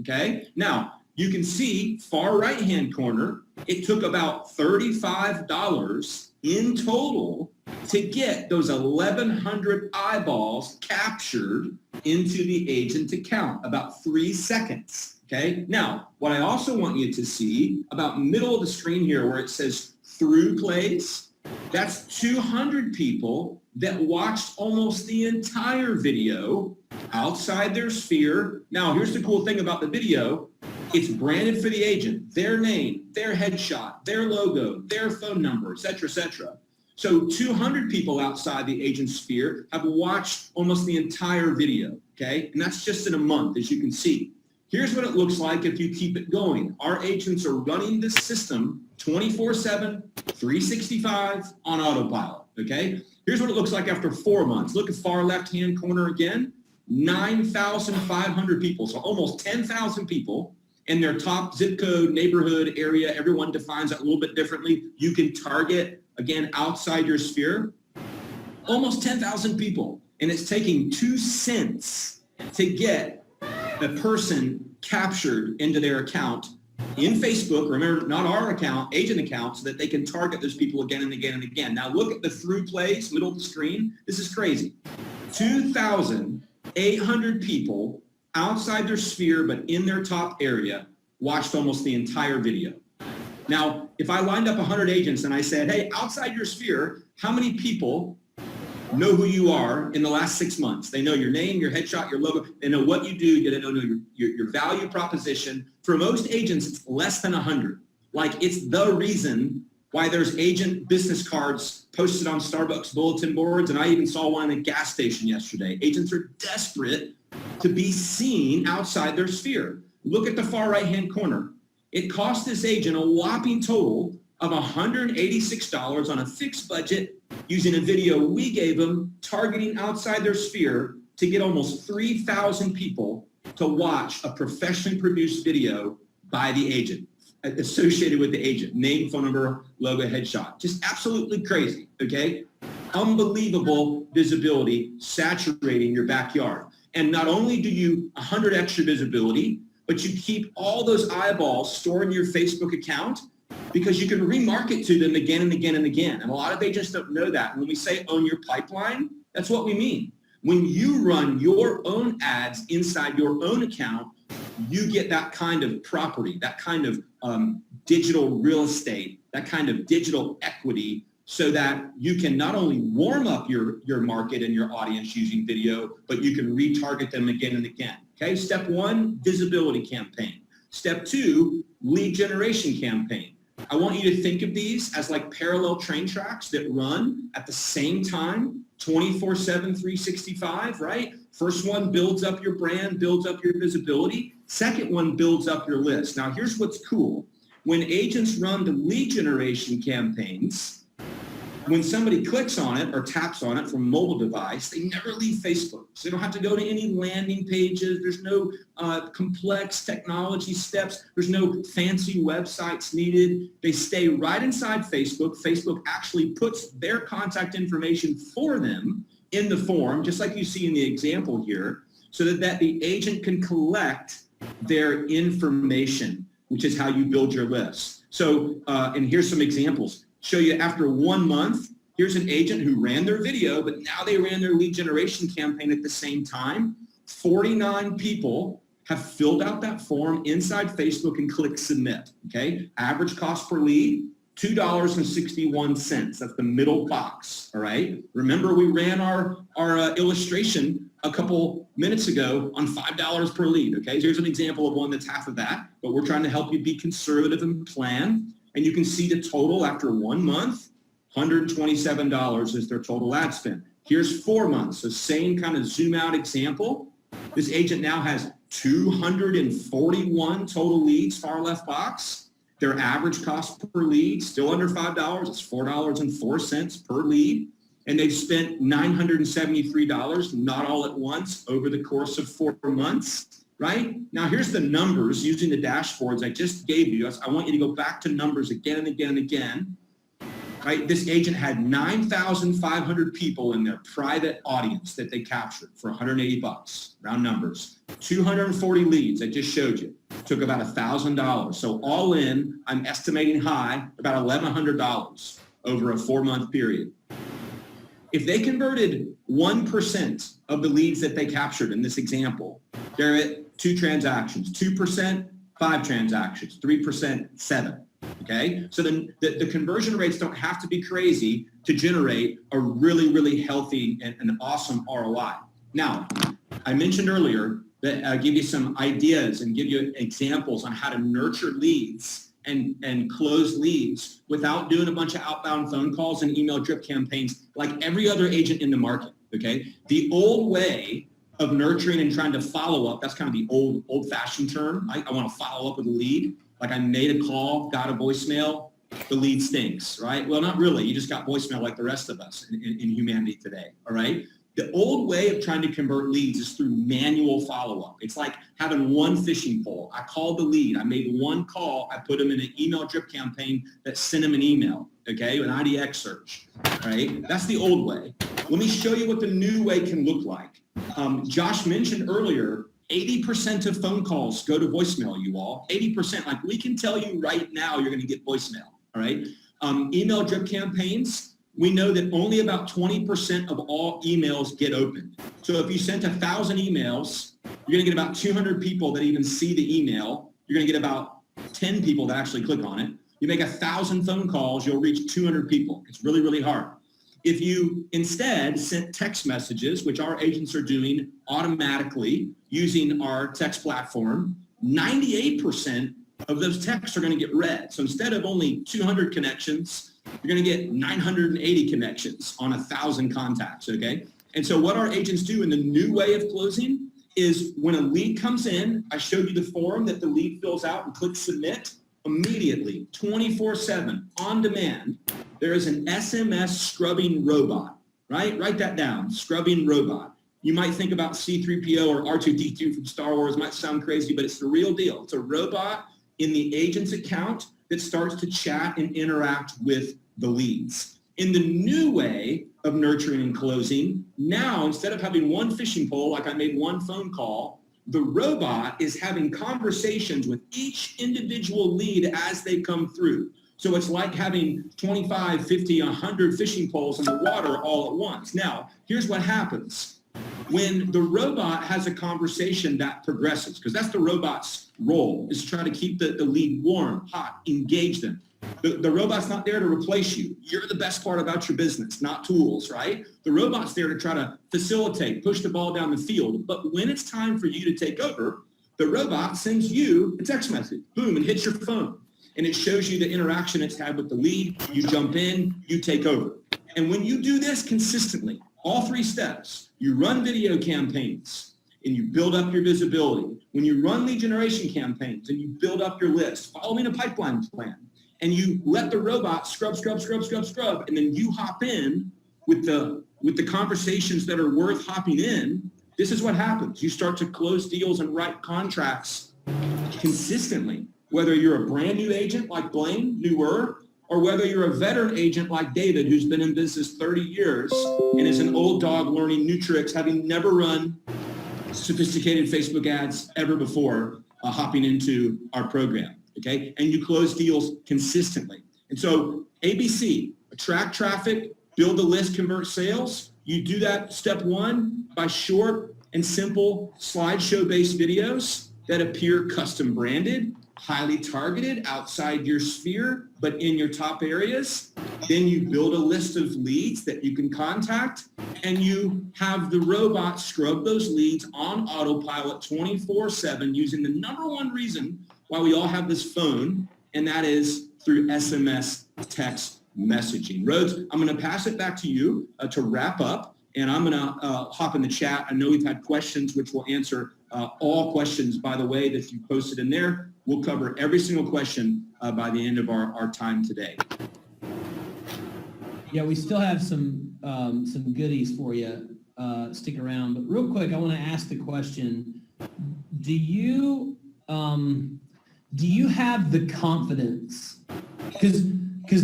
okay. Now, you can see far right-hand corner, it took about $35 in total to get those 1,100 eyeballs captured into the agent account, about 3 seconds, okay? Now, what I also want you to see, about middle of the screen here where it says through plays, that's 200 people that watched almost the entire video outside their sphere. Now, here's the cool thing about the video. It's branded for the agent, their name, their headshot, their logo, their phone number, et cetera, et cetera. So 200 people outside the agent sphere have watched almost the entire video, okay? And that's just in a month, as you can see. Here's what it looks like if you keep it going. Our agents are running this system 24/7, 365 on autopilot, okay? Here's what it looks like after 4 months. Look at far left-hand corner again, 9,500 people, so almost 10,000 people in their top zip code, neighborhood, area. Everyone defines that a little bit differently. You can target, again, outside your sphere. Almost 10,000 people. And it's taking 2 cents to get a person captured into their account in Facebook. Remember, not our account, agent account, so that they can target those people again and again and again. Now look at the through plays, middle of the screen. This is crazy. 2,800 people outside their sphere, but in their top area, watched almost the entire video. Now, if I lined up 100 agents and I said, hey, outside your sphere, how many people know who you are in the last 6 months? They know your name, your headshot, your logo. They know what you do. They know your value proposition. For most agents, it's less than 100. Like, it's the reason why there's agent business cards posted on Starbucks bulletin boards, and I even saw one in a gas station yesterday. Agents are desperate to be seen outside their sphere. Look at the far right-hand corner. It cost this agent a whopping total of $186 on a fixed budget using a video we gave them targeting outside their sphere to get almost 3,000 people to watch a professionally produced video by the agent, associated with the agent, name, phone number, logo, headshot. Just absolutely crazy, okay? Unbelievable visibility saturating your backyard. And not only do you 100 extra visibility, but you keep all those eyeballs stored in your Facebook account because you can remarket to them again and again and again. And a lot of agents don't know that. When we say own your pipeline, that's what we mean. When you run your own ads inside your own account, you get that kind of property, that kind of digital real estate, that kind of digital equity, so that you can not only warm up your market and your audience using video, but you can retarget them again and again. Okay, step one, visibility campaign. Step two, lead generation campaign. I want you to think of these as like parallel train tracks that run at the same time, 24/7, 365, right? First one builds up your brand, builds up your visibility. Second one builds up your list. Now here's what's cool. When agents run the lead generation campaigns, When somebody clicks on it or taps on it from a mobile device, they never leave Facebook. So they don't have to go to any landing pages. There's no complex technology steps. There's no fancy websites needed. They stay right inside Facebook. Facebook actually puts their contact information for them in the form, just like you see in the example here, so that the agent can collect their information, which is how you build your list. So, and here's some examples. Show you after 1 month, here's an agent who ran their video, but now they ran their lead generation campaign at the same time. 49 people have filled out that form inside Facebook and clicked submit, okay? Average cost per lead, $2.61. That's the middle box, all right? Remember, we ran our illustration a couple minutes ago on $5 per lead, okay? Here's an example of one that's half of that, but we're trying to help you be conservative and plan. And you can see the total after 1 month, $127 is their total ad spend. Here's 4 months, so same kind of zoom out example. This agent now has 241 total leads, far left box. Their average cost per lead, still under $5, it's $4.04 per lead. And they've spent $973, not all at once, over the course of 4 months. Right? Now, here's the numbers using the dashboards I just gave you. I want you to go back to numbers again and again and again. Right? This agent had 9,500 people in their private audience that they captured for $180, round numbers. 240 leads I just showed you. Took about $1,000. So all in, I'm estimating high, about $1,100 over a 4-month period. If they converted 1% of the leads that they captured in this example, they're at 2 transactions, 2%, 5 transactions, 3%, 7. Okay, so then the conversion rates don't have to be crazy to generate a really, really healthy and an awesome ROI. Now, I mentioned earlier that I give you some ideas and give you examples on how to nurture leads and close leads without doing a bunch of outbound phone calls and email drip campaigns like every other agent in the market. Okay, the old way of nurturing and trying to follow up, that's kind of the old-fashioned term. I want to follow up with a lead. Like I made a call, got a voicemail, the lead stinks, right? Well, not really. You just got voicemail like the rest of us in humanity today, all right? The old way of trying to convert leads is through manual follow-up. It's like having one fishing pole. I called the lead. I made one call. I put them in an email drip campaign that sent them an email, okay, an IDX search, right? That's the old way. Let me show you what the new way can look like. Josh mentioned earlier, 80% of phone calls go to voicemail, you all. 80%, like we can tell you right now you're going to get voicemail, all right? Email drip campaigns, we know that only about 20% of all emails get opened. So if you sent 1,000 emails, you're going to get about 200 people that even see the email. You're going to get about 10 people that actually click on it. You make 1,000 phone calls, you'll reach 200 people. It's really, really hard. If you instead sent text messages, which our agents are doing automatically using our text platform, 98% of those texts are going to get read. So instead of only 200 connections, you're going to get 980 connections on 1,000 contacts, okay? And so what our agents do in the new way of closing is when a lead comes in, I showed you the form that the lead fills out and clicks submit, immediately, 24/7, on demand, there is an SMS scrubbing robot, right? Write that down, scrubbing robot. You might think about C-3PO or R2-D2 from Star Wars, might sound crazy, but it's the real deal. It's a robot in the agent's account that starts to chat and interact with the leads. In the new way of nurturing and closing, now instead of having one fishing pole, like I made one phone call, the robot is having conversations with each individual lead as they come through. So it's like having 25, 50, 100 fishing poles in the water all at once. Now, here's what happens. When the robot has a conversation that progresses, because that's the robot's role, is to try to keep the lead warm, hot, engage them. The robot's not there to replace you. You're the best part about your business, not tools, right? The robot's there to try to facilitate, push the ball down the field. But when it's time for you to take over, the robot sends you a text message, boom, and hits your phone. And it shows you the interaction it's had with the lead. You jump in, you take over. And when you do this consistently, all 3 steps, you run video campaigns and you build up your visibility. When you run lead generation campaigns and you build up your list, following a pipeline plan, and you let the robot scrub, and then you hop in with the conversations that are worth hopping in, this is what happens. You start to close deals and write contracts consistently, whether you're a brand new agent like Blaine, newer, or whether you're a veteran agent like David, who's been in business 30 years and is an old dog learning new tricks, having never run sophisticated Facebook ads ever before, hopping into our program, okay? And you close deals consistently. And so ABC, attract traffic, build a list, convert sales. You do that step one by short and simple slideshow-based videos that appear custom branded, highly targeted outside your sphere, but in your top areas. Then you build a list of leads that you can contact, and you have the robot scrub those leads on autopilot 24/7 using the number one reason why we all have this phone, and that is through SMS text messaging. Rhodes, I'm going to pass it back to you to wrap up, and I'm going to hop in the chat. I know we've had questions, which we'll answer all questions, by the way, that you posted in there. We'll cover every single question by the end of our time today. Yeah, we still have some goodies for you. Stick around. But real quick, I want to ask the question, do you have the confidence? Because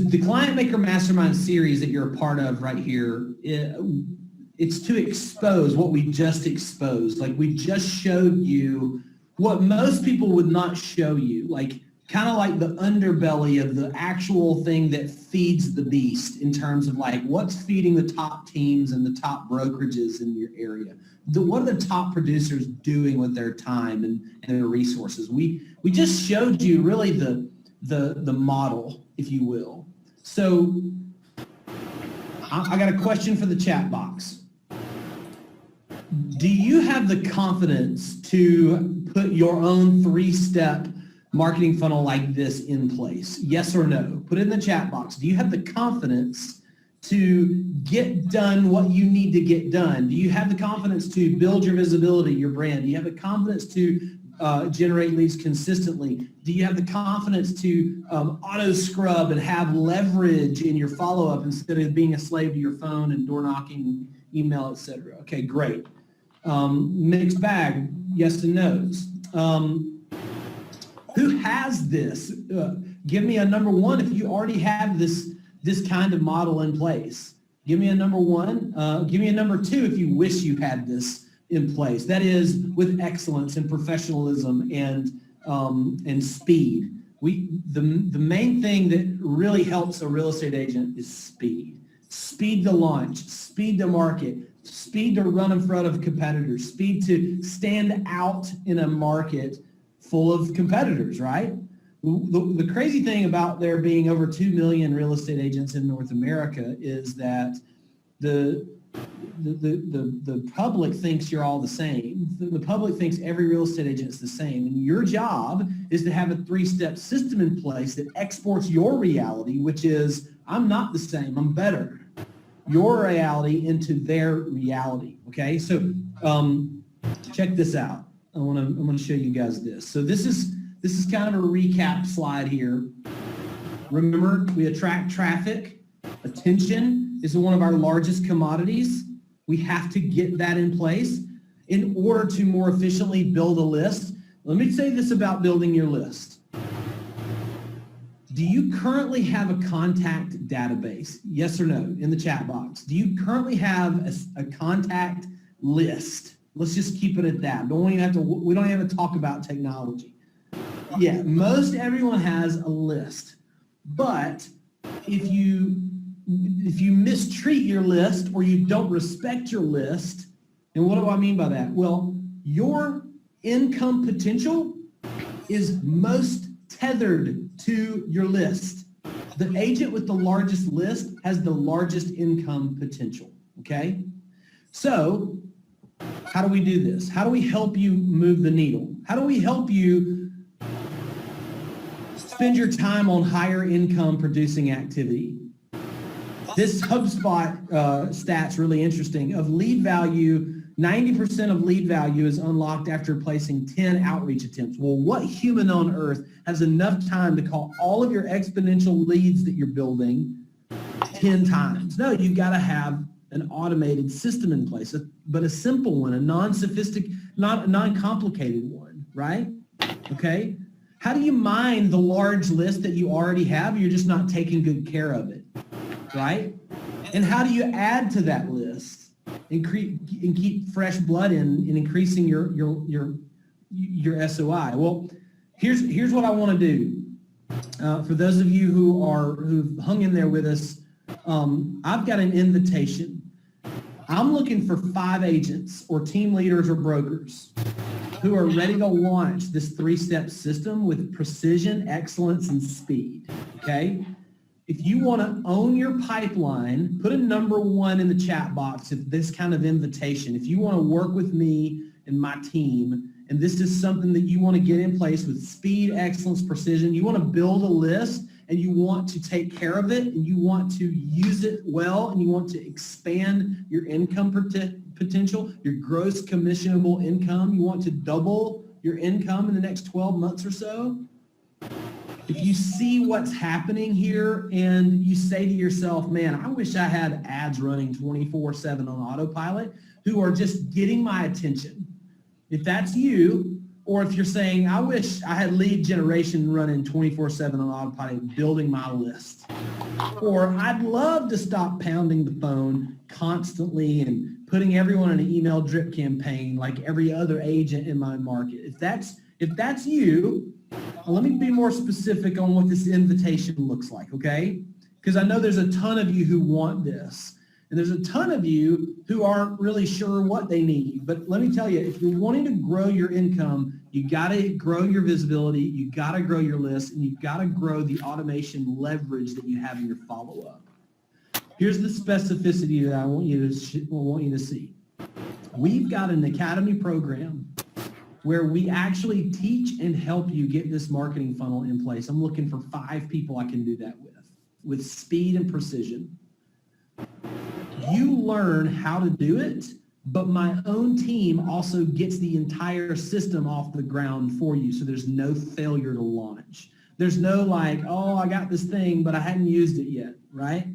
the Client Maker Mastermind series that you're a part of right here, it's to expose what we just exposed. Like, we just showed you what most people would not show you, like kind of like the underbelly of the actual thing that feeds the beast in terms of like what's feeding the top teams and the top brokerages in your area. What are the top producers doing with their time and their resources? We just showed you really the model, if you will. So I got a question for the chat box. Do you have the confidence to put your own 3-step marketing funnel like this in place? Yes or no? Put it in the chat box. Do you have the confidence to get done what you need to get done? Do you have the confidence to build your visibility, your brand? Do you have the confidence to generate leads consistently? Do you have the confidence to auto scrub and have leverage in your follow-up instead of being a slave to your phone and door knocking, email, etc.? Okay, great. Mixed bag, yes and no's. Who has this? Give me a number one if you already have this kind of model in place. Give me a number one. Give me a number two if you wish you had this in place. That is with excellence and professionalism and speed. The main thing that really helps a real estate agent is speed. Speed to launch, speed to market, speed to run in front of competitors, speed to stand out in a market full of competitors, right? The crazy thing about there being over 2 million real estate agents in North America is that the public thinks you're all the same. The public thinks every real estate agent is the same. And your job is to have a 3-step system in place that exports your reality, which is, I'm not the same, I'm better. Your reality into their reality, okay? So check this out. I'm gonna show you guys this. So this is kind of a recap slide here. Remember, we attract traffic. Attention is one of our largest commodities. We have to get that in place in order to more efficiently build a list. Let me say this about building your list. Do you currently have a contact database? Yes or no in the chat box. Do you currently have a contact list? Let's just keep it at that. We don't even have to talk about technology. Yeah, most everyone has a list. But if you mistreat your list or you don't respect your list, and what do I mean by that? Well, your income potential is most tethered to your list. The agent with the largest list has the largest income potential, okay? So how do we do this? How do we help you move the needle? How do we help you spend your time on higher income producing activity? This HubSpot stat's really interesting. Of lead value 90% of lead value is unlocked after placing 10 outreach attempts. Well, what human on earth has enough time to call all of your exponential leads that you're building 10 times? No, you've got to have an automated system in place, but a simple one, a non-sophisticated, not a non-complicated one, right? Okay. How do you mine the large list that you already have? You're just not taking good care of it, right? And how do you add to that list and keep fresh blood in increasing your SOI? Well, here's what I want to do. For those of you who've hung in there with us, I've got an invitation. I'm looking for 5 agents or team leaders or brokers who are ready to launch this 3-step system with precision, excellence, and speed, okay? If you want to own your pipeline, put a number 1 in the chat box if this kind of invitation. If you want to work with me and my team, and this is something that you want to get in place with speed, excellence, precision, you want to build a list and you want to take care of it and you want to use it well and you want to expand your income potential, your gross commissionable income, you want to double your income in the next 12 months or so. If you see what's happening here and you say to yourself, man, I wish I had ads running 24/7 on autopilot who are just getting my attention. If that's you, or if you're saying, I wish I had lead generation running 24/7 on autopilot, building my list. Or I'd love to stop pounding the phone constantly and putting everyone in an email drip campaign like every other agent in my market. If that's you, let me be more specific on what this invitation looks like, okay? Because I know there's a ton of you who want this. And there's a ton of you who aren't really sure what they need. But let me tell you, if you're wanting to grow your income, you got to grow your visibility, you got to grow your list, and you've got to grow the automation leverage that you have in your follow-up. Here's the specificity that I want you to see. We've got an academy program where we actually teach and help you get this marketing funnel in place. I'm looking for 5 people I can do that with speed and precision. You learn how to do it, but my own team also gets the entire system off the ground for you, so there's no failure to launch. There's no like, oh, I got this thing, but I hadn't used it yet, right?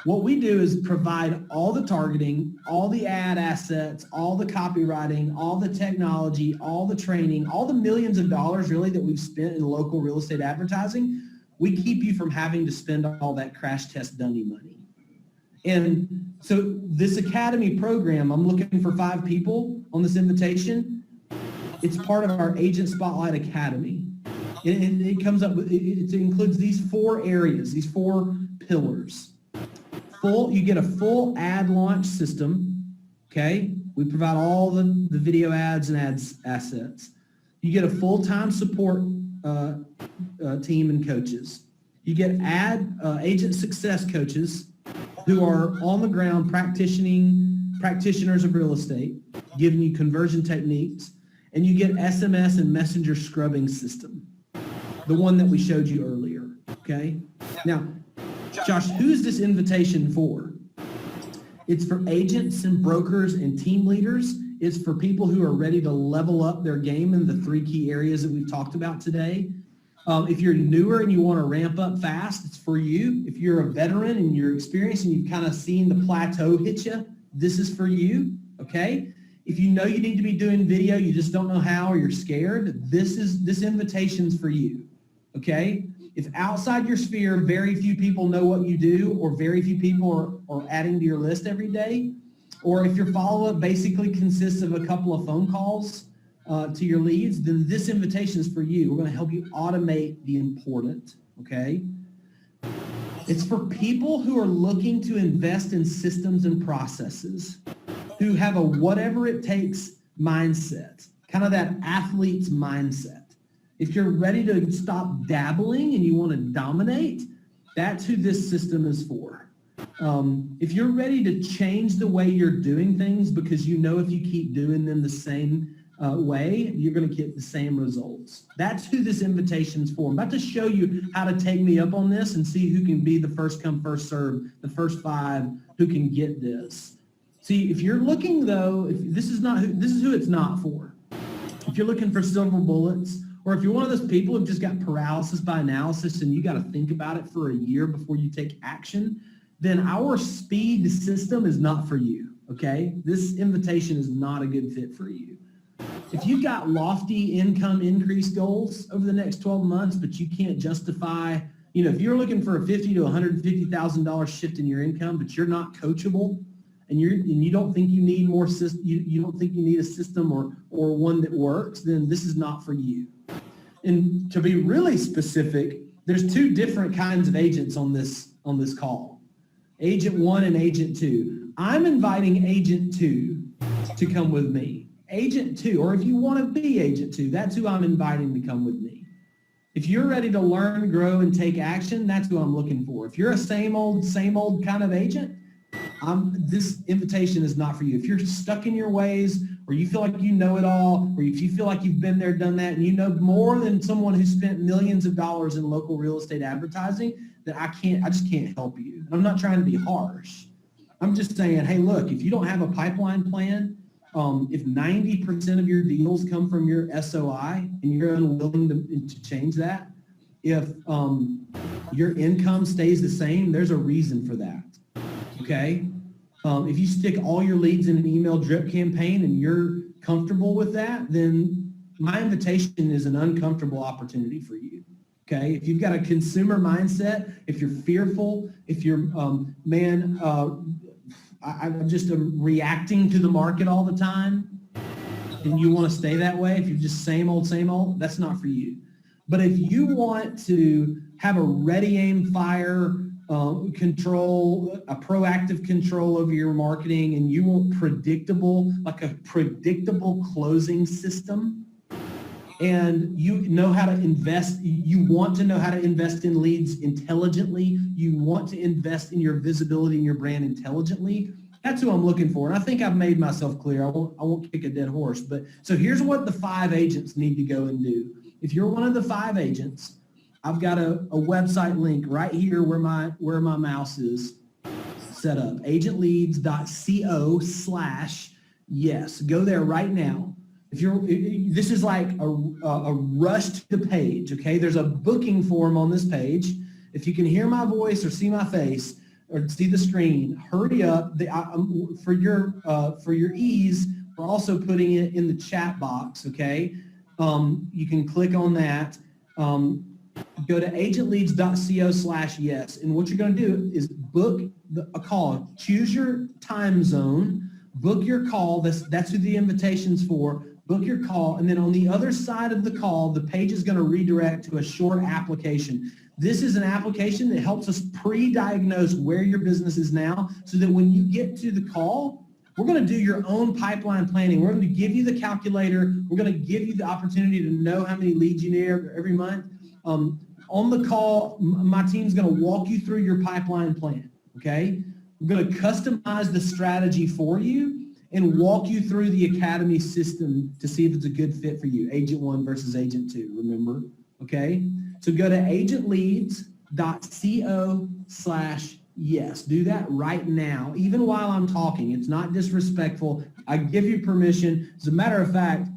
What we do is provide all the targeting, all the ad assets, all the copywriting, all the technology, all the training, all the millions of dollars really that we've spent in local real estate advertising. We keep you from having to spend all that crash test dummy money. And so this academy program, I'm looking for 5 people on this invitation. It's part of our Agent Spotlight Academy. It comes up with, it includes these 4 areas, these 4 pillars. You get a full ad launch system, okay? We provide all the video ads and ads assets. You get a full-time support team and coaches. You get agent success coaches who are on the ground practitioners of real estate, giving you conversion techniques, and you get SMS and messenger scrubbing system, the one that we showed you earlier, okay? Now, Josh, who's this invitation for? It's for agents and brokers and team leaders. It's for people who are ready to level up their game in the 3 key areas that we've talked about today. If you're newer and you want to ramp up fast, it's for you. If you're a veteran and you're experienced and you've kind of seen the plateau hit you, this is for you, okay? If you know you need to be doing video, you just don't know how or you're scared, this invitation's for you, okay? If outside your sphere, very few people know what you do or very few people are adding to your list every day, or if your follow-up basically consists of a couple of phone calls to your leads, then this invitation is for you. We're going to help you automate the important, okay? It's for people who are looking to invest in systems and processes, who have a whatever it takes mindset, kind of that athlete's mindset. If you're ready to stop dabbling and you want to dominate, that's who this system is for. If you're ready to change the way you're doing things because you know if you keep doing them the same way, you're going to get the same results. That's who this invitation's for. I'm about to show you how to take me up on this and see who can be the first come, first serve, the first 5 who can get this. See, if you're looking though, if this is who it's not for. If you're looking for silver bullets, or if you're one of those people who've just got paralysis by analysis and you got to think about it for a year before you take action, then our speed system is not for you, okay? This invitation is not a good fit for you. If you've got lofty income increase goals over the next 12 months, but you can't justify, if you're looking for a $50,000 to $150,000 shift in your income, but you're not coachable, and you don't think you need more you don't think you need a system or one that works, then this is not for you. And to be really specific, there's two different kinds of agents on this call. Agent 1 and Agent 2. I'm inviting Agent 2 to come with me. Agent 2, or if you want to be Agent 2, that's who I'm inviting to come with me. If you're ready to learn, grow, and take action, that's who I'm looking for. If you're a same old kind of agent, this invitation is not for you. If you're stuck in your ways, or you feel like you know it all, or if you feel like you've been there, done that, and you know more than someone who spent millions of dollars in local real estate advertising, then I just can't help you. And I'm not trying to be harsh. I'm just saying, hey, look, if you don't have a pipeline plan, if 90% of your deals come from your SOI and you're unwilling to change that, if your income stays the same, there's a reason for that, okay? If you stick all your leads in an email drip campaign and you're comfortable with that, then my invitation is an uncomfortable opportunity for you, okay? If you've got a consumer mindset, if you're fearful, if you're, I'm just reacting to the market all the time, and you want to stay that way, if you're just same old, that's not for you. But if you want to have a ready, aim, fire control, a proactive control over your marketing, and you want predictable closing system, and you know how to invest, you want to know how to invest in leads intelligently, you want to invest in your visibility and your brand intelligently, that's who I'm looking for. And I think I've made myself clear. I won't kick a dead horse. But so here's what the 5 agents need to go and do. If you're one of the 5 agents, I've got a website link right here where my mouse is set up, agentleads.co/yes. Go there right now. This is like a rush to the page, okay? There's a booking form on this page. If you can hear my voice or see my face or see the screen, hurry up. For your ease, we're also putting it in the chat box, okay? You can click on that. Go to agentleads.co/yes, and what you're going to do is book a call. Choose your time zone, book your call. That's who the invitation's for. Book your call, and then on the other side of the call, the page is going to redirect to a short application. This is an application that helps us pre-diagnose where your business is now, so that when you get to the call, we're going to do your own pipeline planning. We're going to give you the calculator. We're going to give you the opportunity to know how many leads you need every month. On the call, my team's going to walk you through your pipeline plan, okay? We're going to customize the strategy for you and walk you through the academy system to see if it's a good fit for you, Agent 1 versus Agent 2, remember, okay? So go to agentleads.co/yes. Do that right now, even while I'm talking. It's not disrespectful. I give you permission. As a matter of fact,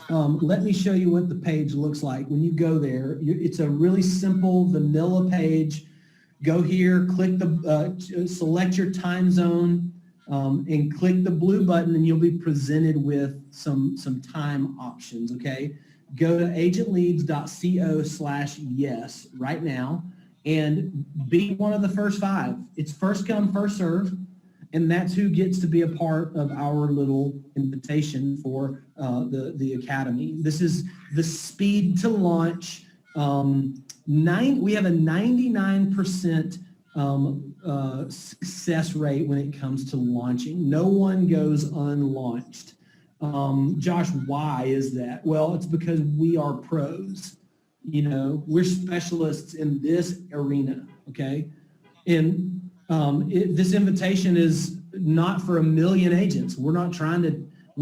let me show you what the page looks like. When you go there, it's a really simple vanilla page. Go here, click select your time zone, and click the blue button, and you'll be presented with some time options, okay? Go to agentleads.co/yes right now and be one of the first 5. It's first come, first serve, and that's who gets to be a part of our little invitation for the academy. This is the speed to launch. We have a 99% success rate when it comes to launching. No one goes unlaunched. Josh, why is that? Well, it's because we are pros. We're specialists in this arena, okay? And this invitation is not for 1 million agents. We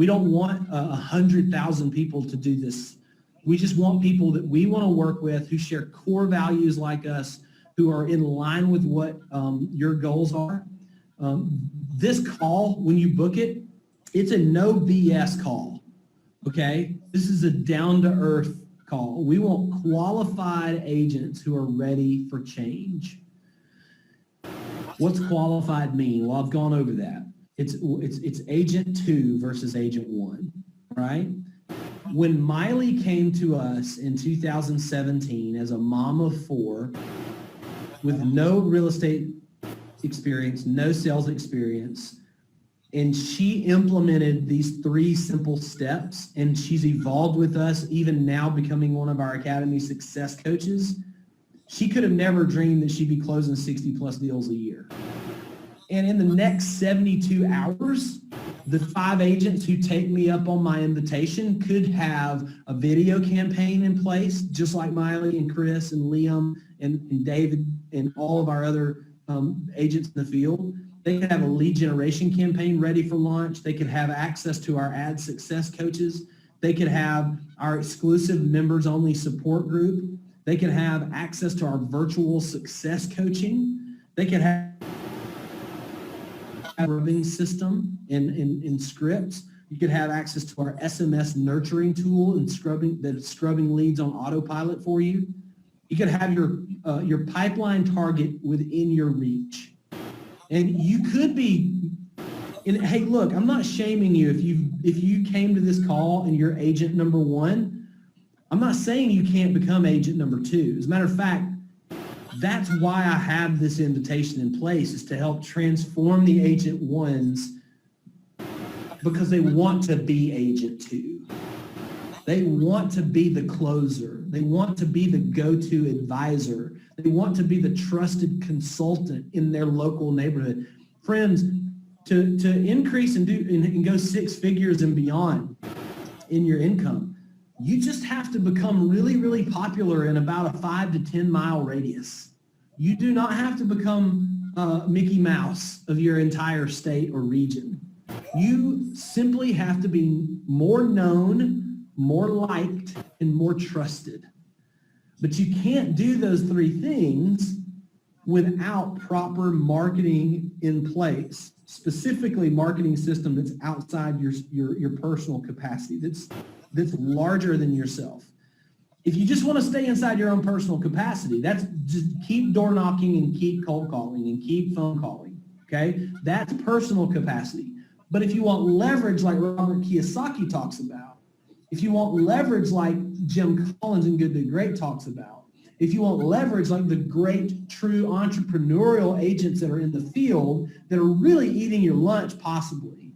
don't want 100,000 people to do this. We just want people that we want to work with who share core values like us, who are in line with what your goals are. This call, when you book it, it's a no BS call, okay? This is a down-to-earth call. We want qualified agents who are ready for change. What's qualified mean? Well, I've gone over that. It's agent 2 versus agent 1, right? When MYLEE came to us in 2017 as a mom of 4 with no real estate experience, no sales experience, and she implemented these 3 simple steps, and she's evolved with us, even now becoming one of our Academy success coaches, she could have never dreamed that she'd be closing 60 plus deals a year. And in the next 72 hours, the 5 agents who take me up on my invitation could have a video campaign in place, just like MYLEE and Chris and Liam and David and all of our other agents in the field. They could have a lead generation campaign ready for launch. They could have access to our ad success coaches. They could have our exclusive members only support group. They could have access to our virtual success coaching. They could have a scrubbing system in scripts. You could have access to our SMS nurturing tool and scrubbing leads on autopilot for you. You could have your pipeline target within your reach. And you could be, and hey, look, I'm not shaming you if you came to this call and you're agent number 1. I'm not saying you can't become agent number 2. As a matter of fact, that's why I have this invitation in place, is to help transform the agent 1s, because they want to be agent 2. They want to be the closer. They want to be the go-to advisor. They want to be the trusted consultant in their local neighborhood. Friends, to increase and go 6 figures and beyond in your income, you just have to become really, really popular in about a 5 to 10 mile radius. You do not have to become Mickey Mouse of your entire state or region. You simply have to be more known, more liked, and more trusted. But you can't do those 3 things without proper marketing in place, specifically marketing system that's outside your personal capacity, that's larger than yourself. If you just want to stay inside your own personal capacity, that's just keep door knocking and keep cold calling and keep phone calling, okay? That's personal capacity. But if you want leverage like Robert Kiyosaki talks about, if you want leverage like Jim Collins in Good to Great talks about, if you want leverage like the great true entrepreneurial agents that are in the field that are really eating your lunch possibly,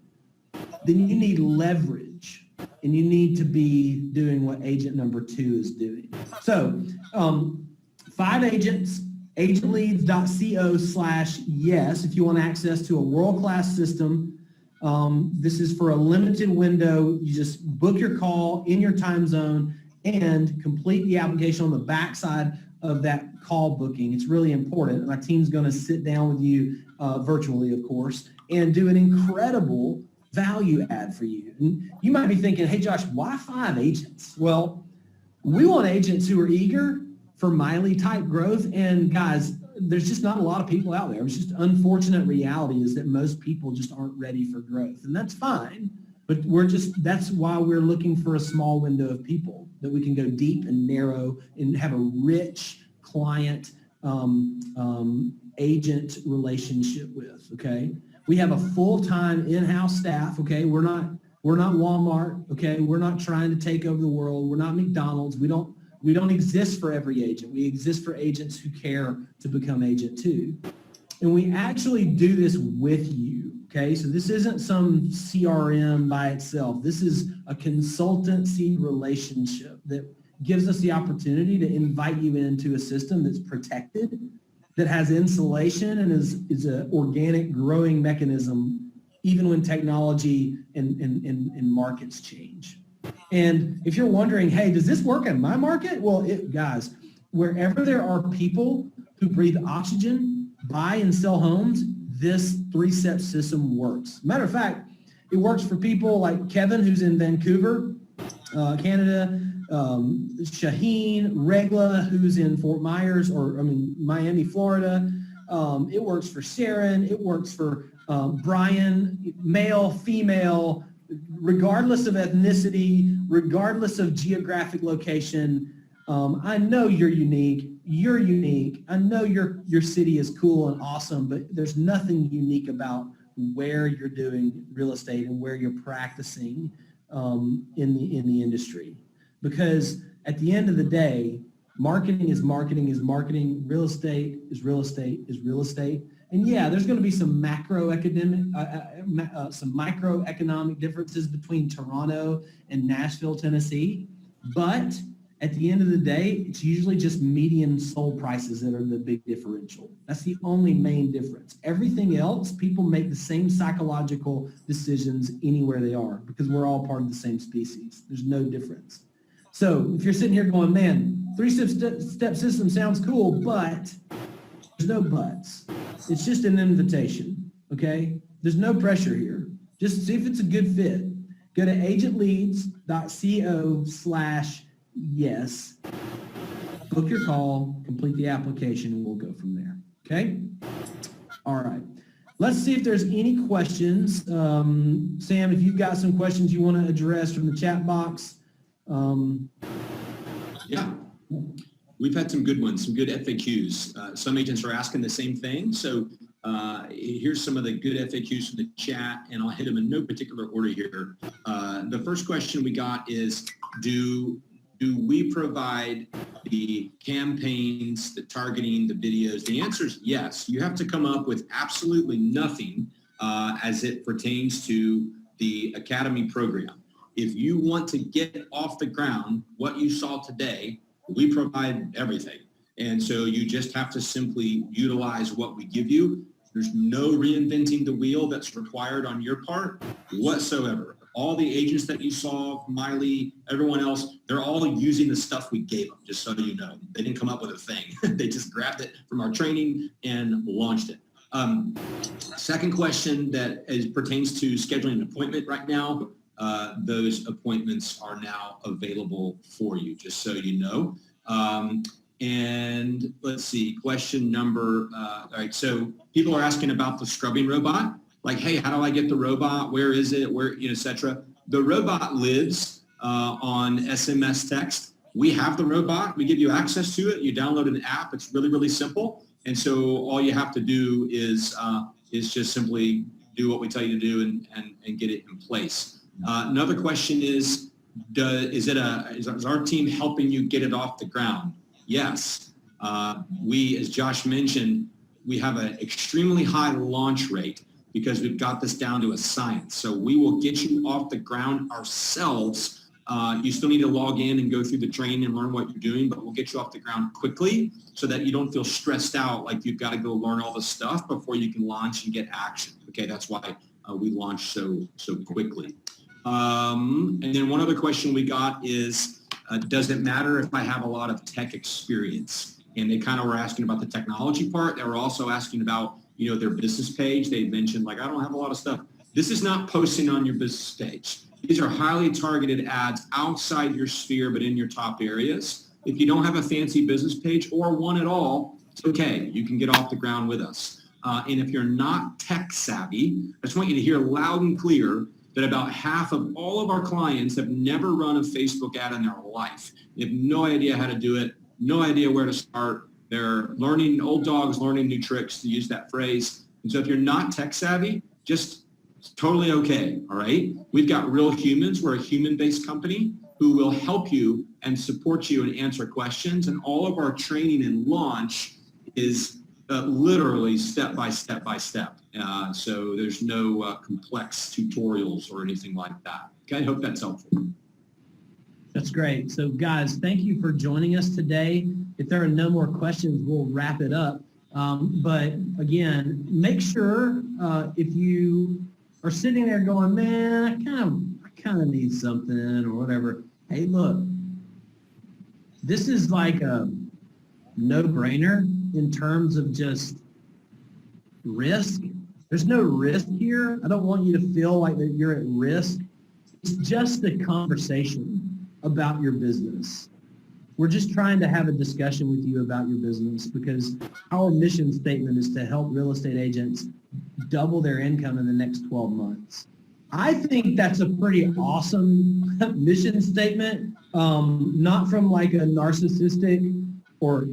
then you need leverage, and you need to be doing what agent number 2 is doing. So 5 agents, agentleads.co/yes, if you want access to a world-class system. This is for a limited window. You just book your call in your time zone and complete the application on the backside of that call booking. It's really important. My team's going to sit down with you virtually, of course, and do an incredible value add for you. And you might be thinking, hey, Josh, why 5 agents? Well, we want agents who are eager for MYLEE type growth. And guys, there's just not a lot of people out there. It's just unfortunate reality is that most people just aren't ready for growth. And that's fine, but that's why we're looking for a small window of people that we can go deep and narrow and have a rich client agent relationship with, okay? We have a full-time in-house staff, okay? We're not Walmart, okay? We're not trying to take over the world. We're not McDonald's. We don't exist for every agent. We exist for agents who care to become agent 2. And we actually do this with you, okay? So this isn't some CRM by itself. This is a consultancy relationship that gives us the opportunity to invite you into a system that's protected, that has insulation, and is an organic growing mechanism even when technology and markets change. And if you're wondering, hey, does this work in my market? Well, guys, wherever there are people who breathe oxygen, buy and sell homes, this 3-step system works. Matter of fact, it works for people like Kevin, who's in Vancouver, Canada, Shaheen, Regla, who's in Miami, Florida, It works for Sharon. It works for Brian, male, female, regardless of ethnicity, regardless of geographic location. I know you're unique. You're unique. I know your city is cool and awesome, but there's nothing unique about where you're doing real estate and where you're practicing in the industry. Because at the end of the day, marketing is marketing is marketing. Real estate is real estate is real estate. And yeah, there's going to be some microeconomic differences between Toronto and Nashville, Tennessee. But at the end of the day, it's usually just median sold prices that are the big differential. That's the only main difference. Everything else, people make the same psychological decisions anywhere they are because we're all part of the same species. There's no difference. So if you're sitting here going, man, three-step system sounds cool, but there's no buts. It's just an invitation, okay? There's no pressure here. Just see if it's a good fit. Go to agentleads.co/yes. Book your call, complete the application, and we'll go from there, okay? All right. Let's see if there's any questions. Sam, if you've got some questions you want to address from the chat box. Yeah. We've had some good ones, some good FAQs. Some agents are asking the same thing. So here's some of the good FAQs from the chat, and I'll hit them in no particular order here. The first question we got is, do we provide the campaigns, the targeting, the videos? The answer is yes. You have to come up with absolutely nothing as it pertains to the Academy program. If you want to get off the ground what you saw today, we provide everything. And so you just have to simply utilize what we give you. There's no reinventing the wheel that's required on your part whatsoever. All the agents that you saw, MYLEE, everyone else, they're all using the stuff we gave them, just so you know. They didn't come up with a thing. They just grabbed it from our training and launched it. Second question that pertains to scheduling an appointment right now. Those appointments are now available for you, just so you know. And let's see, question number, all right, so people are asking about the scrubbing robot. Like, hey, how do I get the robot? Where is it? Where, et cetera. The robot lives on SMS text. We have the robot. We give you access to it. You download an app. It's really, really simple. And so all you have to do is just simply do what we tell you to do and get it in place. Another question is our team helping you get it off the ground? Yes. We, as Josh mentioned, we have an extremely high launch rate because we've got this down to a science. So we will get you off the ground ourselves. You still need to log in and go through the training and learn what you're doing, but we'll get you off the ground quickly so that you don't feel stressed out like you've got to go learn all the stuff before you can launch and get action. Okay, that's why we launch so quickly. And then one other question we got is, does it matter if I have a lot of tech experience? And they kind of were asking about the technology part. They were also asking about, their business page. They mentioned, like, I don't have a lot of stuff. This is not posting on your business page. These are highly targeted ads outside your sphere, but in your top areas. If you don't have a fancy business page or one at all, it's okay. You can get off the ground with us. And if you're not tech savvy, I just want you to hear loud and clear that about half of all of our clients have never run a Facebook ad in their life. They have no idea how to do it, no idea where to start. They're learning, old dogs learning new tricks, to use that phrase. And so if you're not tech savvy, just totally okay, all right? We've got real humans. We're a human-based company who will help you and support you and answer questions. And all of our training and launch is literally step by step by step. So there's no complex tutorials or anything like that. Okay, I hope that's helpful. That's great. So guys, thank you for joining us today. If there are no more questions, we'll wrap it up. But again, make sure if you are sitting there going, man, I kind of need something or whatever. Hey, look, this is like a no-brainer in terms of just risk. There's no risk here. I don't want you to feel like that you're at risk. It's just a conversation about your business. We're just trying to have a discussion with you about your business because our mission statement is to help real estate agents double their income in the next 12 months. I think that's a pretty awesome mission statement, not from like a narcissistic or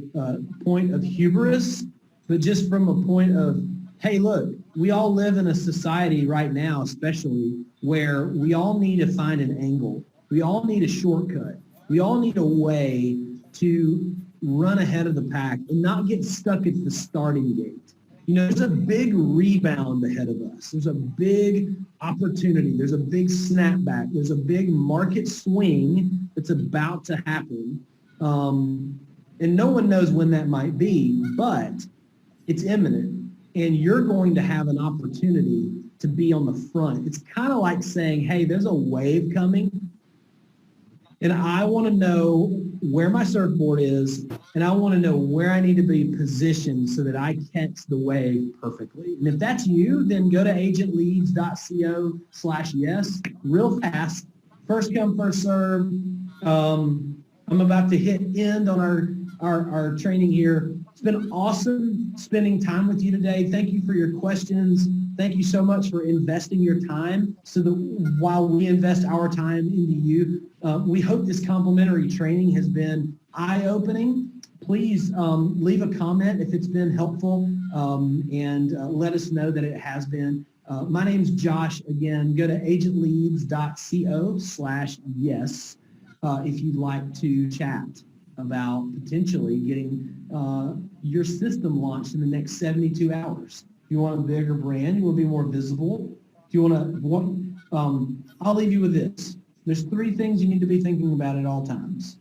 point of hubris, but just from a point of, hey, look, we all live in a society right now, especially where we all need to find an angle. We all need a shortcut. We all need a way to run ahead of the pack and not get stuck at the starting gate. You know, there's a big rebound ahead of us. There's a big opportunity. There's a big snapback. There's a big market swing that's about to happen. And no one knows when that might be, but it's imminent. And you're going to have an opportunity to be on the front. It's kind of like saying, hey, there's a wave coming. And I want to know where my surfboard is, and I want to know where I need to be positioned so that I catch the wave perfectly. And if that's you, then go to agentleads.co/yes real fast. First come, first serve. I'm about to hit end on our training here. It's been awesome spending time with you today. Thank you for your questions. Thank you so much for investing your time so that while we invest our time into you, we hope this complimentary training has been eye-opening. Please leave a comment if it's been helpful and let us know that it has been. My name's Josh. Again, go to agentleads.co/yes if you'd like to chat about potentially getting your system launched in the next 72 hours. If you want a bigger brand, you want to be more visible. If you want to, I'll leave you with this. There's 3 things you need to be thinking about at all times.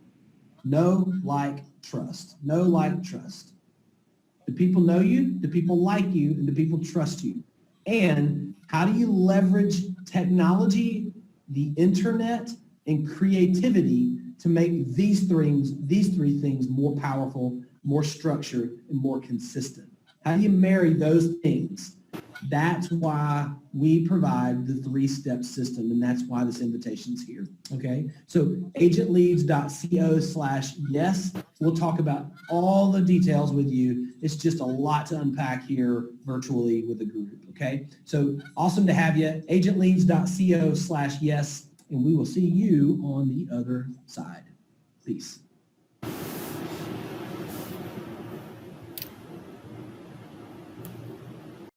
Know, like, trust. Know, like, trust. Do people know you? Do people like you? And do people trust you? And how do you leverage technology, the internet, and creativity to make these 3 things more powerful, more structured, and more consistent? How do you marry those things? That's why we provide the 3-step system, and that's why this invitation's here, okay? So agentleads.co/yes. We'll talk about all the details with you. It's just a lot to unpack here virtually with a group, okay? So awesome to have you. agentleads.co/yes, and we will see you on the other side. Peace.